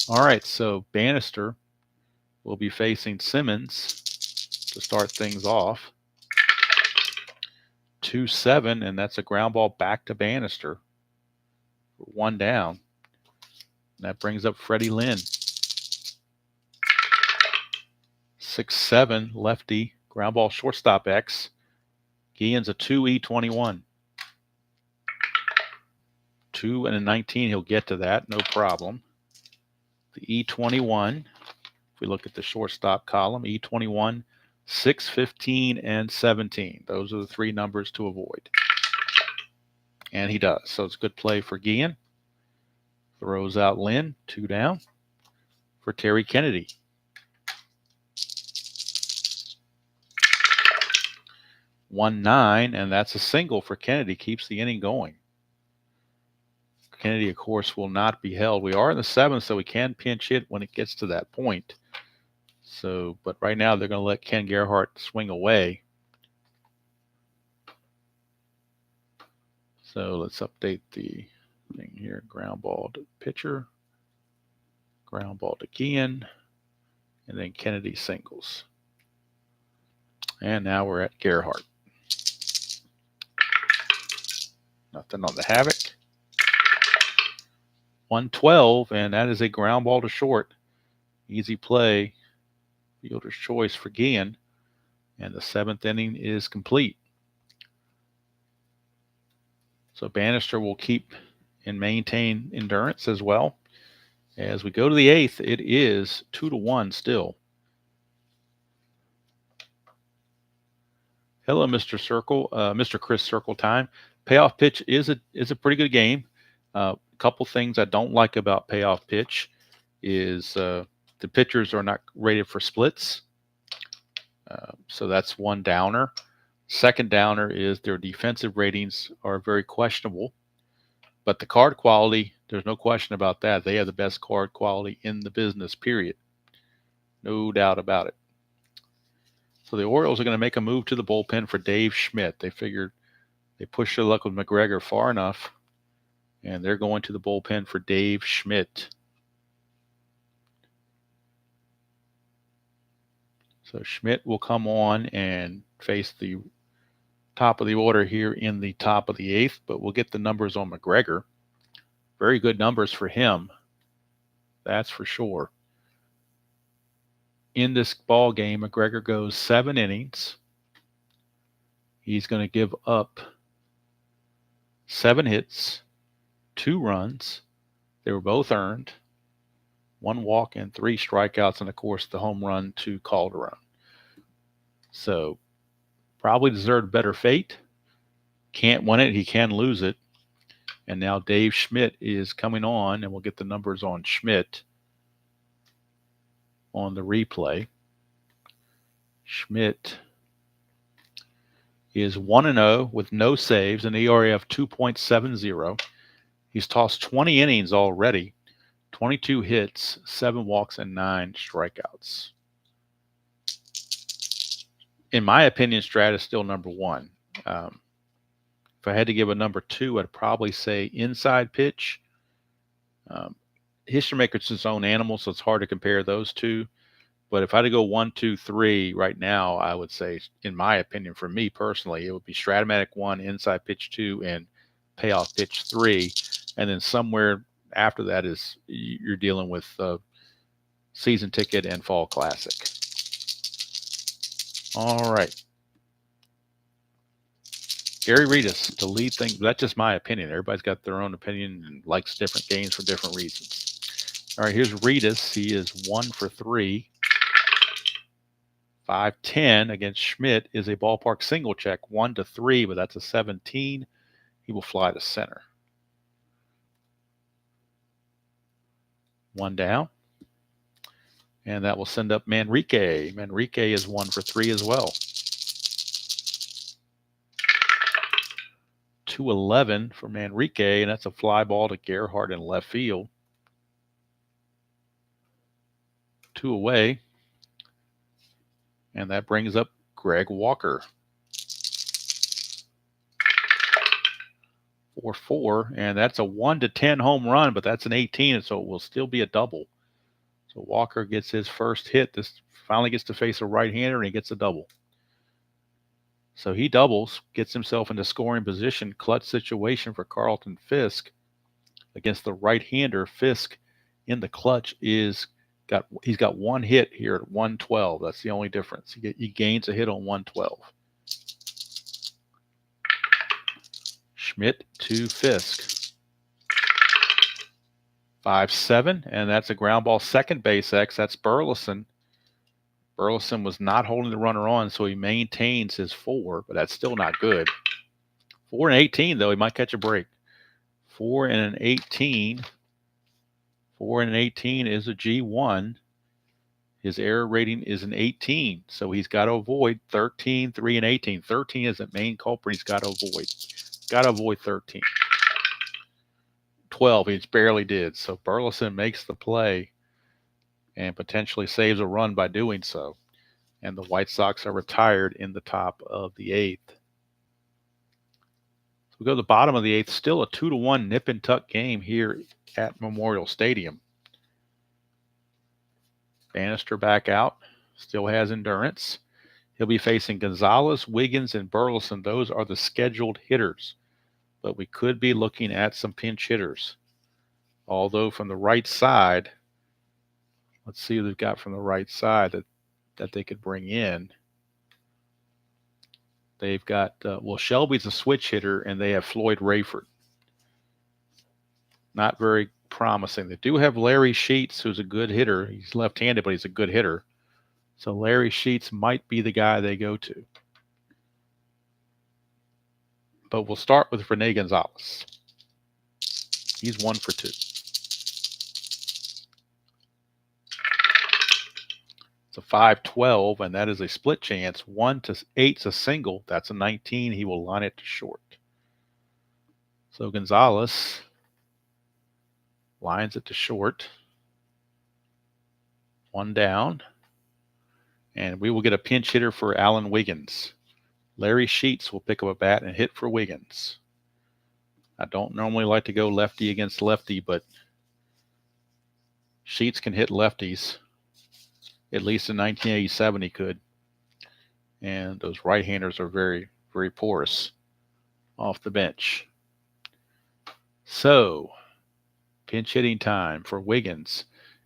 Speaker 1: All right, so Bannister will be facing Simmons to start things off. 2-7, and that's a ground ball back to Bannister. 1 down. That brings up Freddie Lynn. 6-7, lefty, ground ball shortstop X. Guillen's a 2E21. 2 and a 19, he'll get to that, no problem. The E21, if we look at the shortstop column, E21, 6, 15, and 17. Those are the 3 numbers to avoid. And he does. So it's a good play for Guillen. Throws out Lynn, 2 down for Terry Kennedy. 1-9, and that's a single for Kennedy. Keeps the inning going. Kennedy, of course, will not be held. We are in the 7th, so we can pinch hit when it gets to that point. So, but right now they're going to let Ken Gerhart swing away. So let's update the thing here. Ground ball to pitcher. Ground ball to Guillen. And then Kennedy singles. And now we're at Gerhart. Nothing on the havoc. 112, and that is a ground ball to short. Easy play. Fielder's choice for Guillen. And the 7th inning is complete. So Bannister will keep and maintain endurance as well. As we go to the 8th, it is 2-1 still. Hello, Mr. Circle, Mr. Chris Circle Time. Payoff pitch is a pretty good game. Couple things I don't like about payoff pitch is the pitchers are not rated for splits. So that's one downer. Second downer is their defensive ratings are very questionable. But the card quality, there's no question about that. They have the best card quality in the business, period. No doubt about it. So the Orioles are going to make a move to the bullpen for Dave Schmidt. They figured they pushed their luck with McGregor far enough, and they're going to the bullpen for Dave Schmidt. So Schmidt will come on and face the top of the order here in the top of the 8th, but we'll get the numbers on McGregor. Very good numbers for him. That's for sure. In this ball game, McGregor goes 7 innings. He's going to give up 7 hits, 2 runs. They were both earned. 1 walk and 3 strikeouts, and of course the home run to Calderon. So probably deserved better fate. Can't win it, he can lose it. And now Dave Schmidt is coming on, and we'll get the numbers on Schmidt on the replay. Schmidt is 1-0 with no saves, an ERA of 2.70. He's tossed 20 innings already, 22 hits, 7 walks, and 9 strikeouts. In my opinion, Strat is still number 1. If I had to give a number 2, I'd probably say inside pitch. History Maker's his own animal, so it's hard to compare those two. But if I had to go 1, 2, 3 right now, I would say, in my opinion, for me personally, it would be Strat-O-Matic 1, inside pitch 2, and payoff pitch 3. And then somewhere after that is you're dealing with season ticket and fall classic. All right. Gary Reedus to lead things. That's just my opinion. Everybody's got their own opinion and likes different games for different reasons. All right, here's Reedus. He is 1 for 3. 5-10 against Schmidt is a ballpark single check, 1-3, but that's a 17. He will fly to center. 1 down. And that will send up Manrique. Manrique is 1 for 3 as well. 2-11 for Manrique, and that's a fly ball to Gerhardt in left field. 2 away. And that brings up Greg Walker. 4-4, and that's a 1-10 home run, but that's an 18, so it will still be a double. So Walker gets his first hit. This finally gets to face a right-hander, and he gets a double. So he doubles, gets himself into scoring position. Clutch situation for Carlton Fisk against the right-hander. Fisk in the clutch he's got 1 hit here at 112. That's the only difference. He gains a hit on 112. Schmidt to Fisk. 5-7, and that's a ground ball second base X. That's Burleson. Burleson was not holding the runner on, so he maintains his 4, but that's still not good. 4-18, though. He might catch a break. 4-18. 4-18 is a G1. His error rating is an 18, so he's got to avoid 13, 3, and 18. 13 is the main culprit he's got to avoid. Got to avoid 13. 12, he barely did. So Burleson makes the play and potentially saves a run by doing so. And the White Sox are retired in the top of the 8th. So we go to the bottom of the 8th. Still a 2-1 nip and tuck game here at Memorial Stadium. Bannister back out. Still has endurance. He'll be facing Gonzalez, Wiggins, and Burleson. Those are the scheduled hitters. But we could be looking at some pinch hitters. Although from the right side, let's see who they've got from the right side that they could bring in. They've got, Shelby's a switch hitter, and they have Floyd Rayford. Not very promising. They do have Larry Sheets, who's a good hitter. He's left-handed, but he's a good hitter. So Larry Sheets might be the guy they go to. But we'll start with Rene Gonzalez. He's 1 for 2. It's a 5-12, and that is a split chance. 1-8 is a single. That's a 19. He will line it to short. So Gonzalez lines it to short. 1 down. And we will get a pinch hitter for Alan Wiggins. Larry Sheets will pick up a bat and hit for Wiggins. I don't normally like to go lefty against lefty, but Sheets can hit lefties. At least in 1987 he could. And those right-handers are very, very porous off the bench. So, pinch hitting time for Wiggins.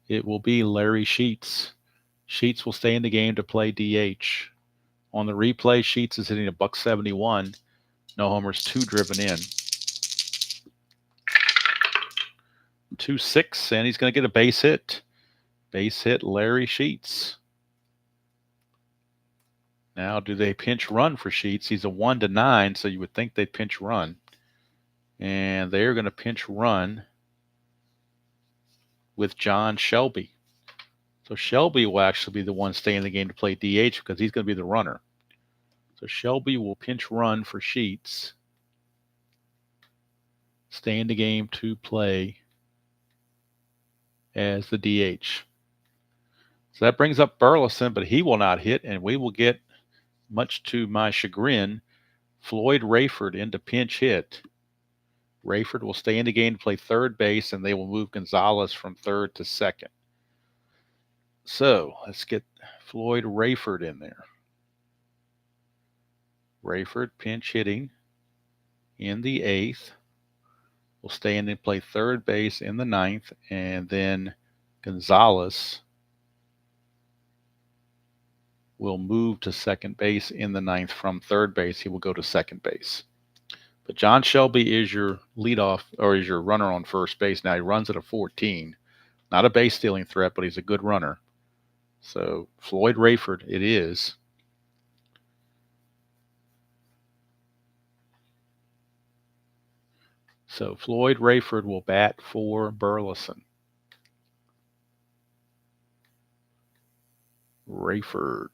Speaker 1: It will be Larry Sheets. Sheets will stay in the game to play DH. On the replay, Sheets is hitting a $171. No homers, 2 driven in. 2-6, and he's going to get a base hit. Base hit, Larry Sheets. Now, do they pinch run for Sheets? He's a 1-9, so you would think they'd pinch run. And they're going to pinch run with John Shelby. So Shelby will actually be the one staying in the game to play DH because he's going to be the runner. So Shelby will pinch run for Sheets. Stay in the game to play as the DH. So that brings up Burleson, but he will not hit, and we will get, much to my chagrin, Floyd Rayford into pinch hit. Rayford will stay in the game to play third base, and they will move Gonzalez from third to second. So let's get Floyd Rayford in there. Rayford pinch hitting in the 8th. Will stay in and play third base in the 9th, and then Gonzalez will move to second base in the 9th from third base. He will go to second base. But John Shelby is your leadoff, or is your runner on first base. Now he runs at a 14. Not a base stealing threat, but he's a good runner. So Floyd Rayford it is. So Floyd Rayford will bat for Burleson. Rayford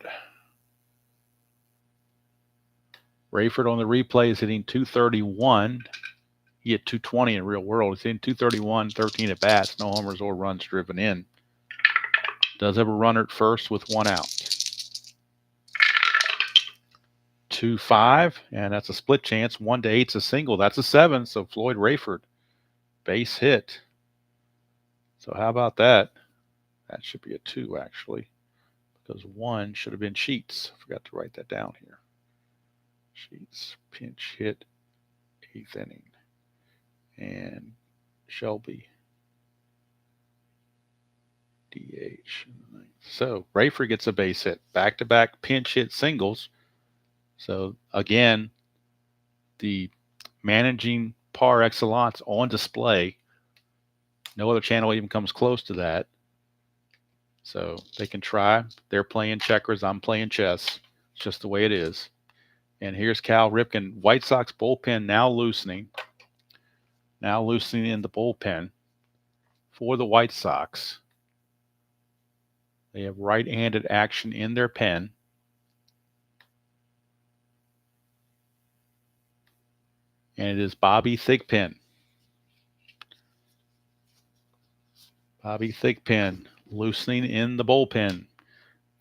Speaker 1: on the replay is hitting 231. He hit 220 in real world. He's hitting 231, 13 at bats, no homers or runs driven in. Does have a runner at first with 1 out. 2-5, and that's a split chance. 1-8's a single. That's a 7. So Floyd Rayford, base hit. So how about that? That should be a 2 actually, because 1 should have been Sheets. I forgot to write that down here. Sheets pinch hit 8th inning, and Shelby DH. So Rayford gets a base hit. Back-to-back pinch hit singles. So again, the managing par excellence on display. No other channel even comes close to that. So they can try. They're playing checkers. I'm playing chess. It's just the way it is. And here's Cal Ripken. White Sox bullpen now loosening. Now loosening in the bullpen for the White Sox. They have right-handed action in their pen. And it is Bobby Thigpen. Bobby Thigpen loosening in the bullpen.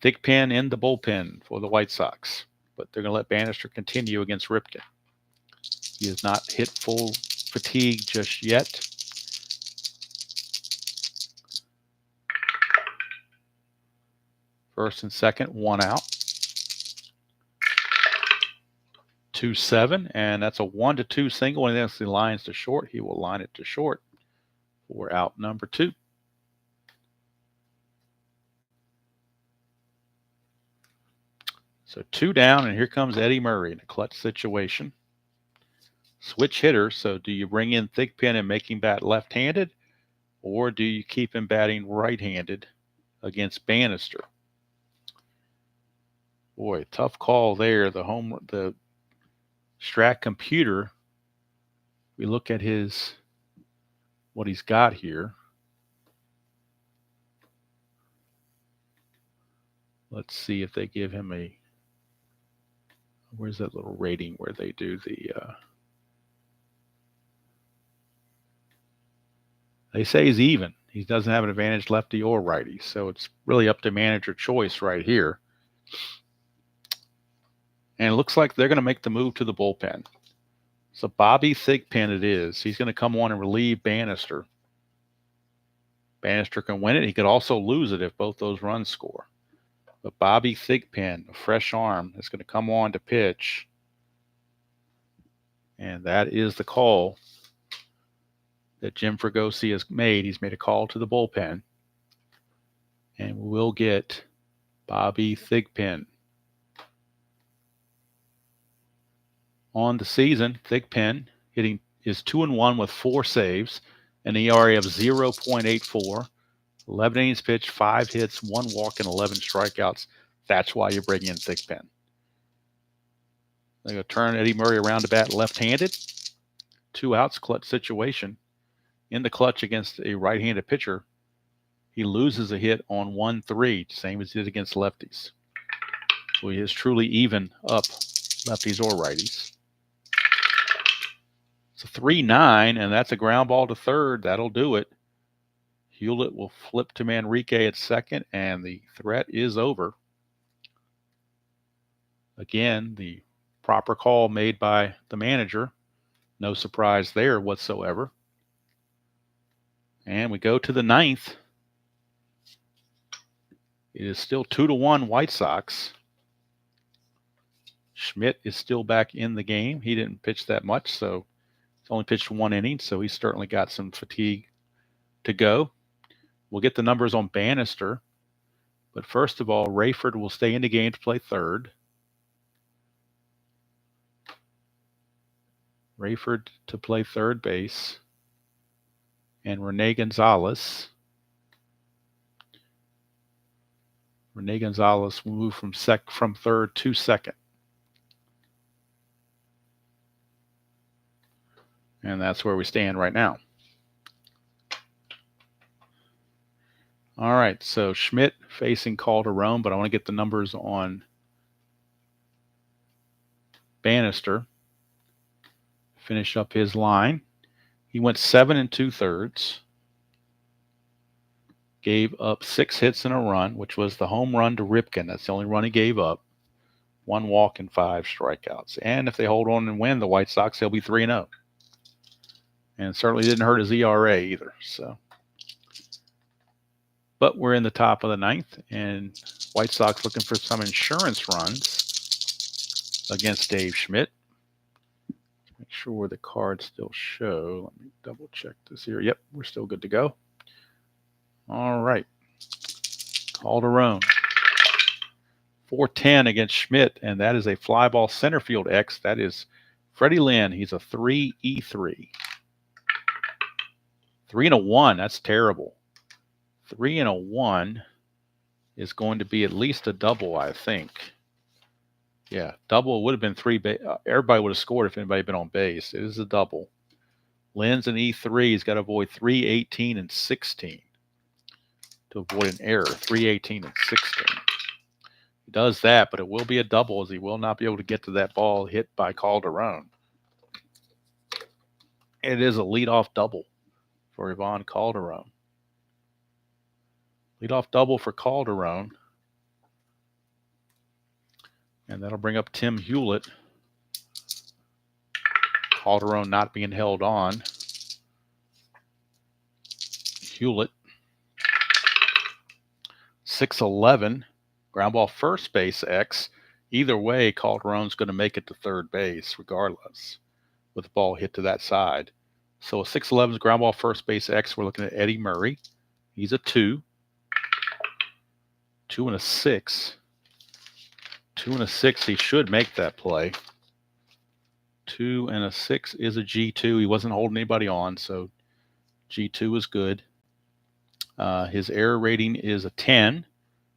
Speaker 1: Thigpen in the bullpen for the White Sox. But they're going to let Bannister continue against Ripken. He has not hit full fatigue just yet. First and second, 1 out. 2-7, and that's a 1-2 single, and that's the lines to short. He will line it to short for out number 2. So 2 down, and here comes Eddie Murray in a clutch situation. Switch hitter, so do you bring in Thigpen and make him bat left-handed, or do you keep him batting right-handed against Bannister? Boy, tough call there. The Strat computer, we look at what he's got here. Let's see if they give him where's that little rating where they do they say he's even. He doesn't have an advantage lefty or righty, so it's really up to manager choice right here. And it looks like they're going to make the move to the bullpen. So Bobby Thigpen it is. He's going to come on and relieve Bannister. Bannister can win it. He could also lose it if both those runs score. But Bobby Thigpen, a fresh arm, is going to come on to pitch. And that is the call that Jim Fregosi has made. He's made a call to the bullpen. And we'll get Bobby Thigpen On the season, Thigpen hitting is 2-1 with 4 saves, an ERA of 0.84, 11 innings pitched, 5 hits, 1 walk, and 11 strikeouts. That's why you're bringing in Thigpen. They're going to turn Eddie Murray around to bat left-handed. 2 outs, clutch situation. In the clutch against a right-handed pitcher, he loses a hit on 1-3, same as he did against lefties. So he is truly even up lefties or righties. It's a 3-9, and that's a ground ball to third. That'll do it. Hewlett will flip to Manrique at second, and the threat is over. Again, the proper call made by the manager. No surprise there whatsoever. And we go to the 9th. It is still 2-1 White Sox. Schmidt is still back in the game. He didn't pitch that much, so he's only pitched 1 inning, so he's certainly got some fatigue to go. We'll get the numbers on Bannister. But first of all, Rayford will stay in the game to play third. Rayford to play third base. And Rene Gonzalez. Rene Gonzalez will move from third to second. And that's where we stand right now. All right, so Schmidt facing Calderon, but I want to get the numbers on Bannister. Finish up his line. He went 7 2/3. Gave up 6 hits and a run, which was the home run to Ripken. That's the only run he gave up. 1 walk and 5 strikeouts. And if they hold on and win the White Sox, they'll be 3-0. And it certainly didn't hurt his ERA either. But we're in the top of the 9th, and White Sox looking for some insurance runs against Dave Schmidt. Make sure the cards still show. Let me double check this here. Yep, we're still good to go. All right. Calderon. 410 against Schmidt, and that is a fly ball center field X. That is Freddie Lynn. He's a 3-3. 3-1. That's terrible. 3-1 is going to be at least a double, I think. Yeah, double would have been 3 base. Everybody would have scored if anybody had been on base. It is a double. Lynn's an E3. He's got to avoid 3, 18, and 16 to avoid an error. 3, 18, and 16. He does that, but it will be a double as he will not be able to get to that ball hit by Calderon. It is a leadoff double for Ivan Calderon. Leadoff double for Calderon. And that'll bring up Tim Hewlett. Calderon not being held on. Hewlett. 6-11. Ground ball first base X. Either way, Calderon's going to make it to third base regardless with the ball hit to that side. So a 6-11 is ground ball first base X. We're looking at Eddie Murray. He's a 2. 2 and a 6. 2 and a 6, he should make that play. 2 and a 6 is a G2. He wasn't holding anybody on, so G2 is good. His error rating is a 10,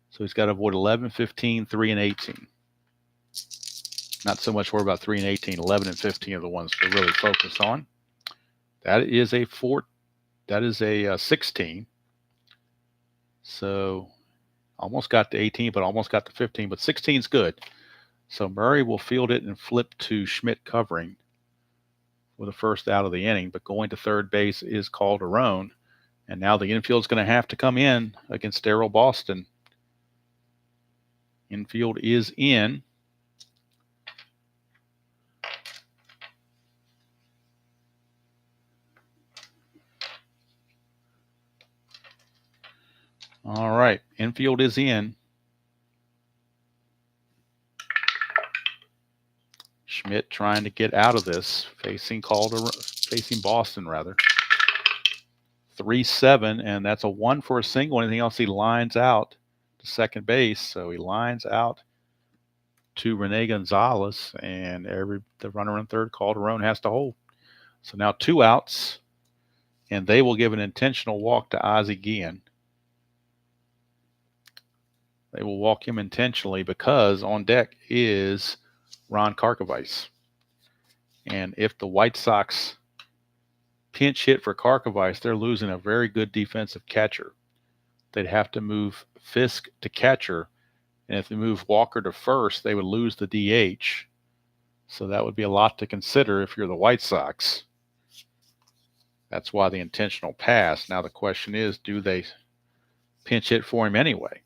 Speaker 1: so he's got to avoid 11, 15, 3, and 18. Not so much worry about 3 and 18. 11 and 15 are the ones to really focus on. That is a 16. So almost got to 18, but almost got to 15. But 16 is good. So Murray will field it and flip to Schmidt covering with the first out of the inning. But going to third base is Calderon. And now the infield is going to have to come in against Darryl Boston. Infield is in. All right, infield is in. Schmidt trying to get out of this, facing Boston rather. 3-7, and that's a 1 for a single. Anything else, he lines out to second base. So he lines out to Rene Gonzalez, and the runner in third, Calderon, has to hold. So now 2 outs, and they will give an intentional walk to Ozzie Guillen. They will walk him intentionally because on deck is Ron Karkovice. And if the White Sox pinch hit for Karkovice, they're losing a very good defensive catcher. They'd have to move Fisk to catcher, and if they move Walker to first, they would lose the DH. So that would be a lot to consider if you're the White Sox. That's why the intentional pass. Now the question is, do they pinch hit for him anyway?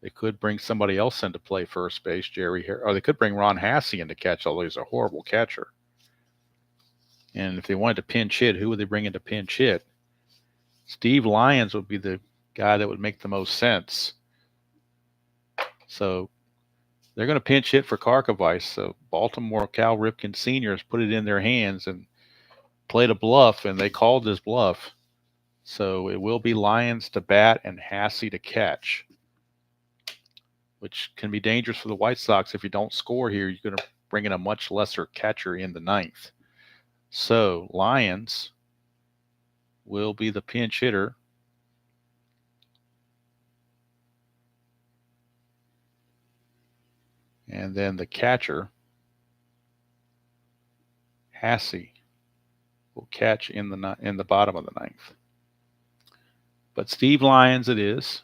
Speaker 1: They could bring somebody else in to play first base, or they could bring Ron Hassey in to catch, although he's a horrible catcher. And if they wanted to pinch hit, who would they bring in to pinch hit? Steve Lyons would be the guy that would make the most sense. So they're going to pinch hit for Karkovice. So Baltimore, Cal Ripken Sr. has put it in their hands and played a bluff, and they called this bluff. So it will be Lyons to bat and Hassey to catch, which can be dangerous for the White Sox. If you don't score here, you're going to bring in a much lesser catcher in the 9th. So Lyons will be the pinch hitter. And then the catcher, Hassey, will catch in the bottom of the 9th. But Steve Lyons it is.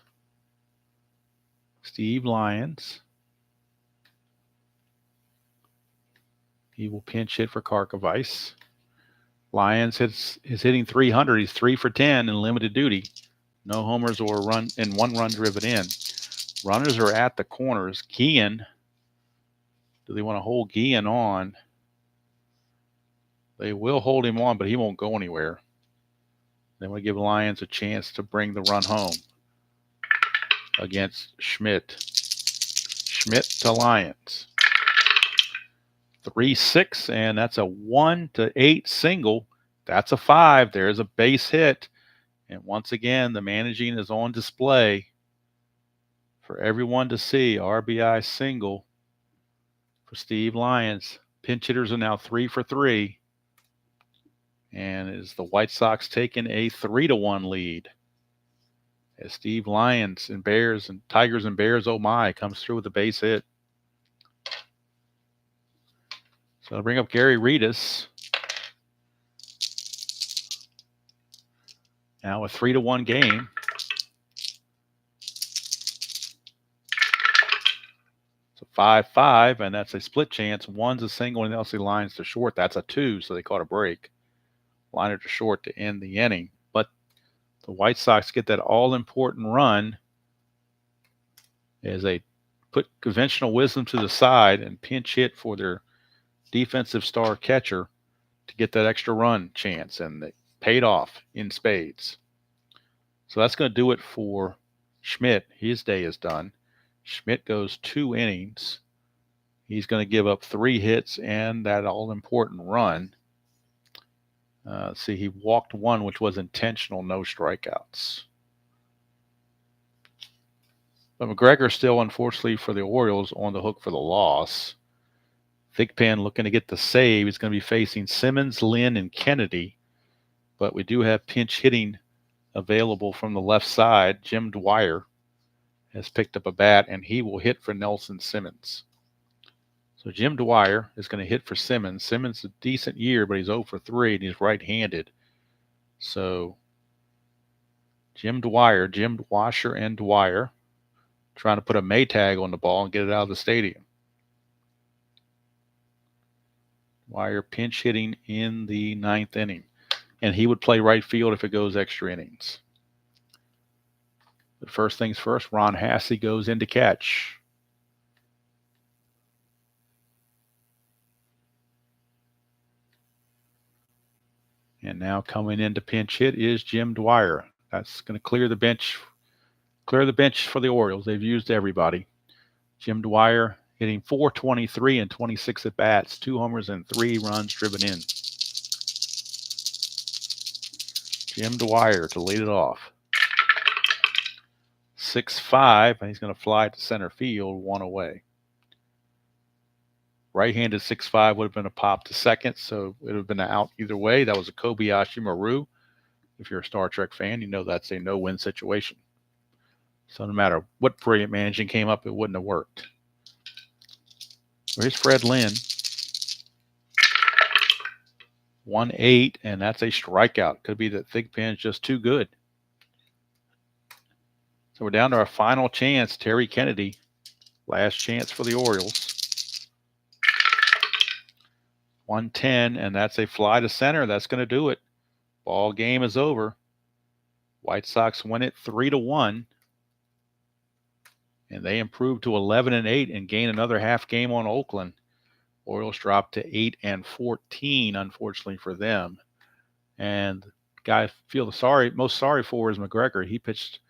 Speaker 1: Steve Lyons. He will pinch hit for Karkovice. Lyons is hitting 300. He's 3 for 10 in limited duty. No homers or run, and 1 run driven in. Runners are at the corners. Guillen. Do they want to hold Guillen on? They will hold him on, but he won't go anywhere. They want to give Lyons a chance to bring the run home against Schmidt. Schmidt to Lyons. 3-6, and that's a 1-8 single. That's a 5. There's a base hit. And once again, the managing is on display for everyone to see. RBI single for Steve Lyons. Pinch hitters are now 3 for 3. And is the White Sox taking a 3-1 lead as Steve Lyons and Tigers and Bears, oh my, comes through with a base hit. So I'll bring up Gary Reedus. Now a 3-1 game. It's a 5-5, and that's a split chance. One's a single, and else he lines to short. That's a 2, so they caught a break. Liner to short to end the inning. But the White Sox get that all-important run as they put conventional wisdom to the side and pinch hit for their defensive star catcher to get that extra run chance, and they paid off in spades. So that's going to do it for Schmidt. His day is done. Schmidt goes 2 innings. He's going to give up 3 hits and that all-important run. See, he walked 1, which was intentional, no strikeouts. But McGregor still, unfortunately for the Orioles, on the hook for the loss. Thigpen looking to get the save. He's going to be facing Simmons, Lynn, and Kennedy. But we do have pinch hitting available from the left side. Jim Dwyer has picked up a bat, and he will hit for Nelson Simmons. So Jim Dwyer is going to hit for Simmons. Simmons a decent year, but he's 0 for 3, and he's right-handed. So Jim Washer and Dwyer trying to put a Maytag on the ball and get it out of the stadium. Dwyer pinch hitting in the 9th inning. And he would play right field if it goes extra innings. But first things first, Ron Hassey goes in to catch. And now coming in to pinch hit is Jim Dwyer. That's going to clear the bench for the Orioles. They've used everybody. Jim Dwyer hitting .423 and 26 at-bats, 2 homers and 3 runs driven in. Jim Dwyer to lead it off. 6-5, and he's going to fly to center field, 1 away. Right-handed 6-5 would have been a pop to second, so it would have been an out either way. That was a Kobayashi Maru. If you're a Star Trek fan, you know that's a no-win situation. So no matter what brilliant managing came up, it wouldn't have worked. Here's Fred Lynn. 1-8, and that's a strikeout. Could be that Thigpen's just too good. So we're down to our final chance. Terry Kennedy, last chance for the Orioles. 110, and that's a fly to center. That's going to do it. Ball game is over. White Sox win it 3-1, and they improve to 11-8 and gain another half game on Oakland. Orioles dropped to 8-14, unfortunately for them. And the guy I feel most sorry for is McGregor. He pitched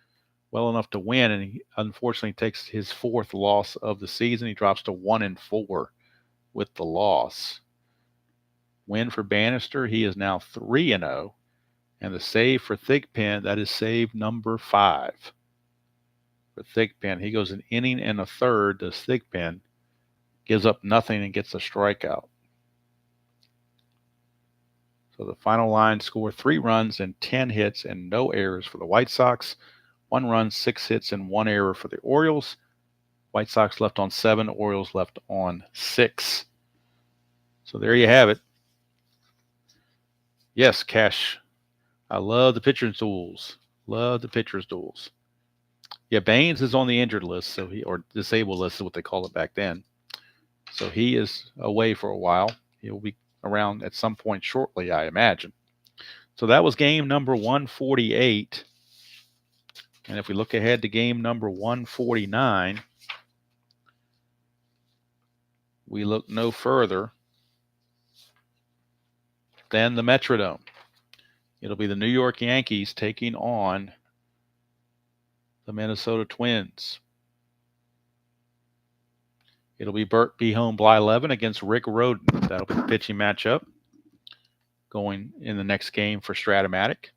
Speaker 1: well enough to win, and he unfortunately takes his 4th loss of the season. He drops to 1-4 with the loss. Win for Bannister. He is now 3-0. And the save for Thigpen, that is save number 5 for Thigpen. He goes an inning and a third, does Thigpen, gives up nothing and gets a strikeout. So the final line score 3 runs and 10 hits and no errors for the White Sox. 1 run, 6 hits, and 1 error for the Orioles. White Sox left on 7, Orioles left on 6. So there you have it. Yes, Cash. I love the pitcher's duels. Love the pitcher's duels. Yeah, Baines is on the injured list, or disabled list is what they call it back then. So he is away for a while. He'll be around at some point shortly, I imagine. So that was game number 148. And if we look ahead to game number 149, we look no further than the Metrodome. It'll be the New York Yankees taking on the Minnesota Twins. It'll be Burt B. Home Bly-Levin against Rick Rhoden. That'll be the pitching matchup going in the next game for Strat-O-Matic.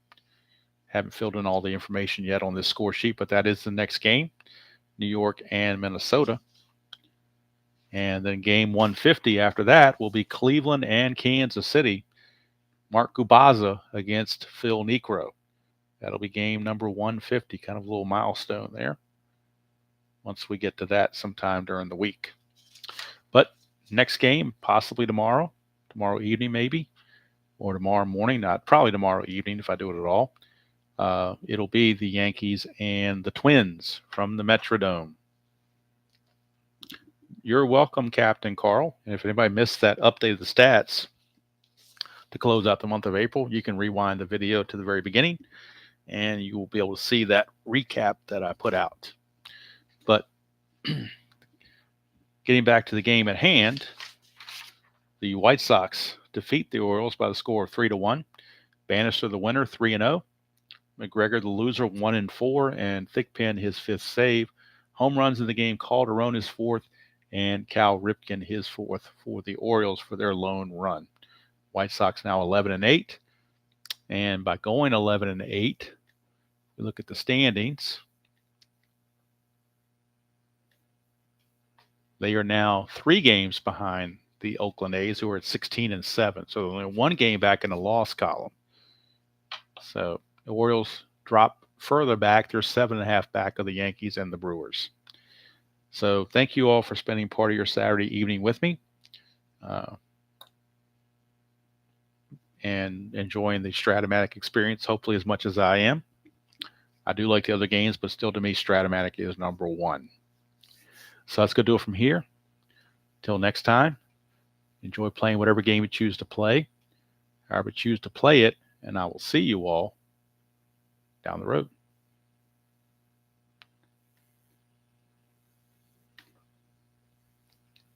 Speaker 1: Haven't filled in all the information yet on this score sheet, but that is the next game, New York and Minnesota. And then game 150 after that will be Cleveland and Kansas City. Mark Gubaza against Phil Niekro. That'll be game number 150, kind of a little milestone there once we get to that sometime during the week. But next game, possibly tomorrow evening maybe, or tomorrow morning, not probably tomorrow evening if I do it at all. It'll be the Yankees and the Twins from the Metrodome. You're welcome, Captain Carl. And if anybody missed that update of the stats to close out the month of April, you can rewind the video to the very beginning, and you will be able to see that recap that I put out. But getting back to the game at hand, the White Sox defeat the Orioles by the score of 3-1. Bannister the winner, 3-0. McGregor the loser, 1-4, and Thigpen his 5th save. Home runs in the game, Calderon his 4th, and Cal Ripken his 4th for the Orioles for their lone run. White Sox now 11-8, and by going 11-8, we look at the standings. They are now 3 games behind the Oakland A's, who are at 16-7. So only 1 game back in the loss column. So the Orioles drop further back. They're 7.5 back of the Yankees and the Brewers. So thank you all for spending part of your Saturday evening with me and enjoying the Strat-O-Matic experience, hopefully as much as I am. I do like the other games, but still to me, Strat-O-Matic is number 1. So that's going to do it from here. Till next time, enjoy playing whatever game you choose to play, however you choose to play it, and I will see you all down the road.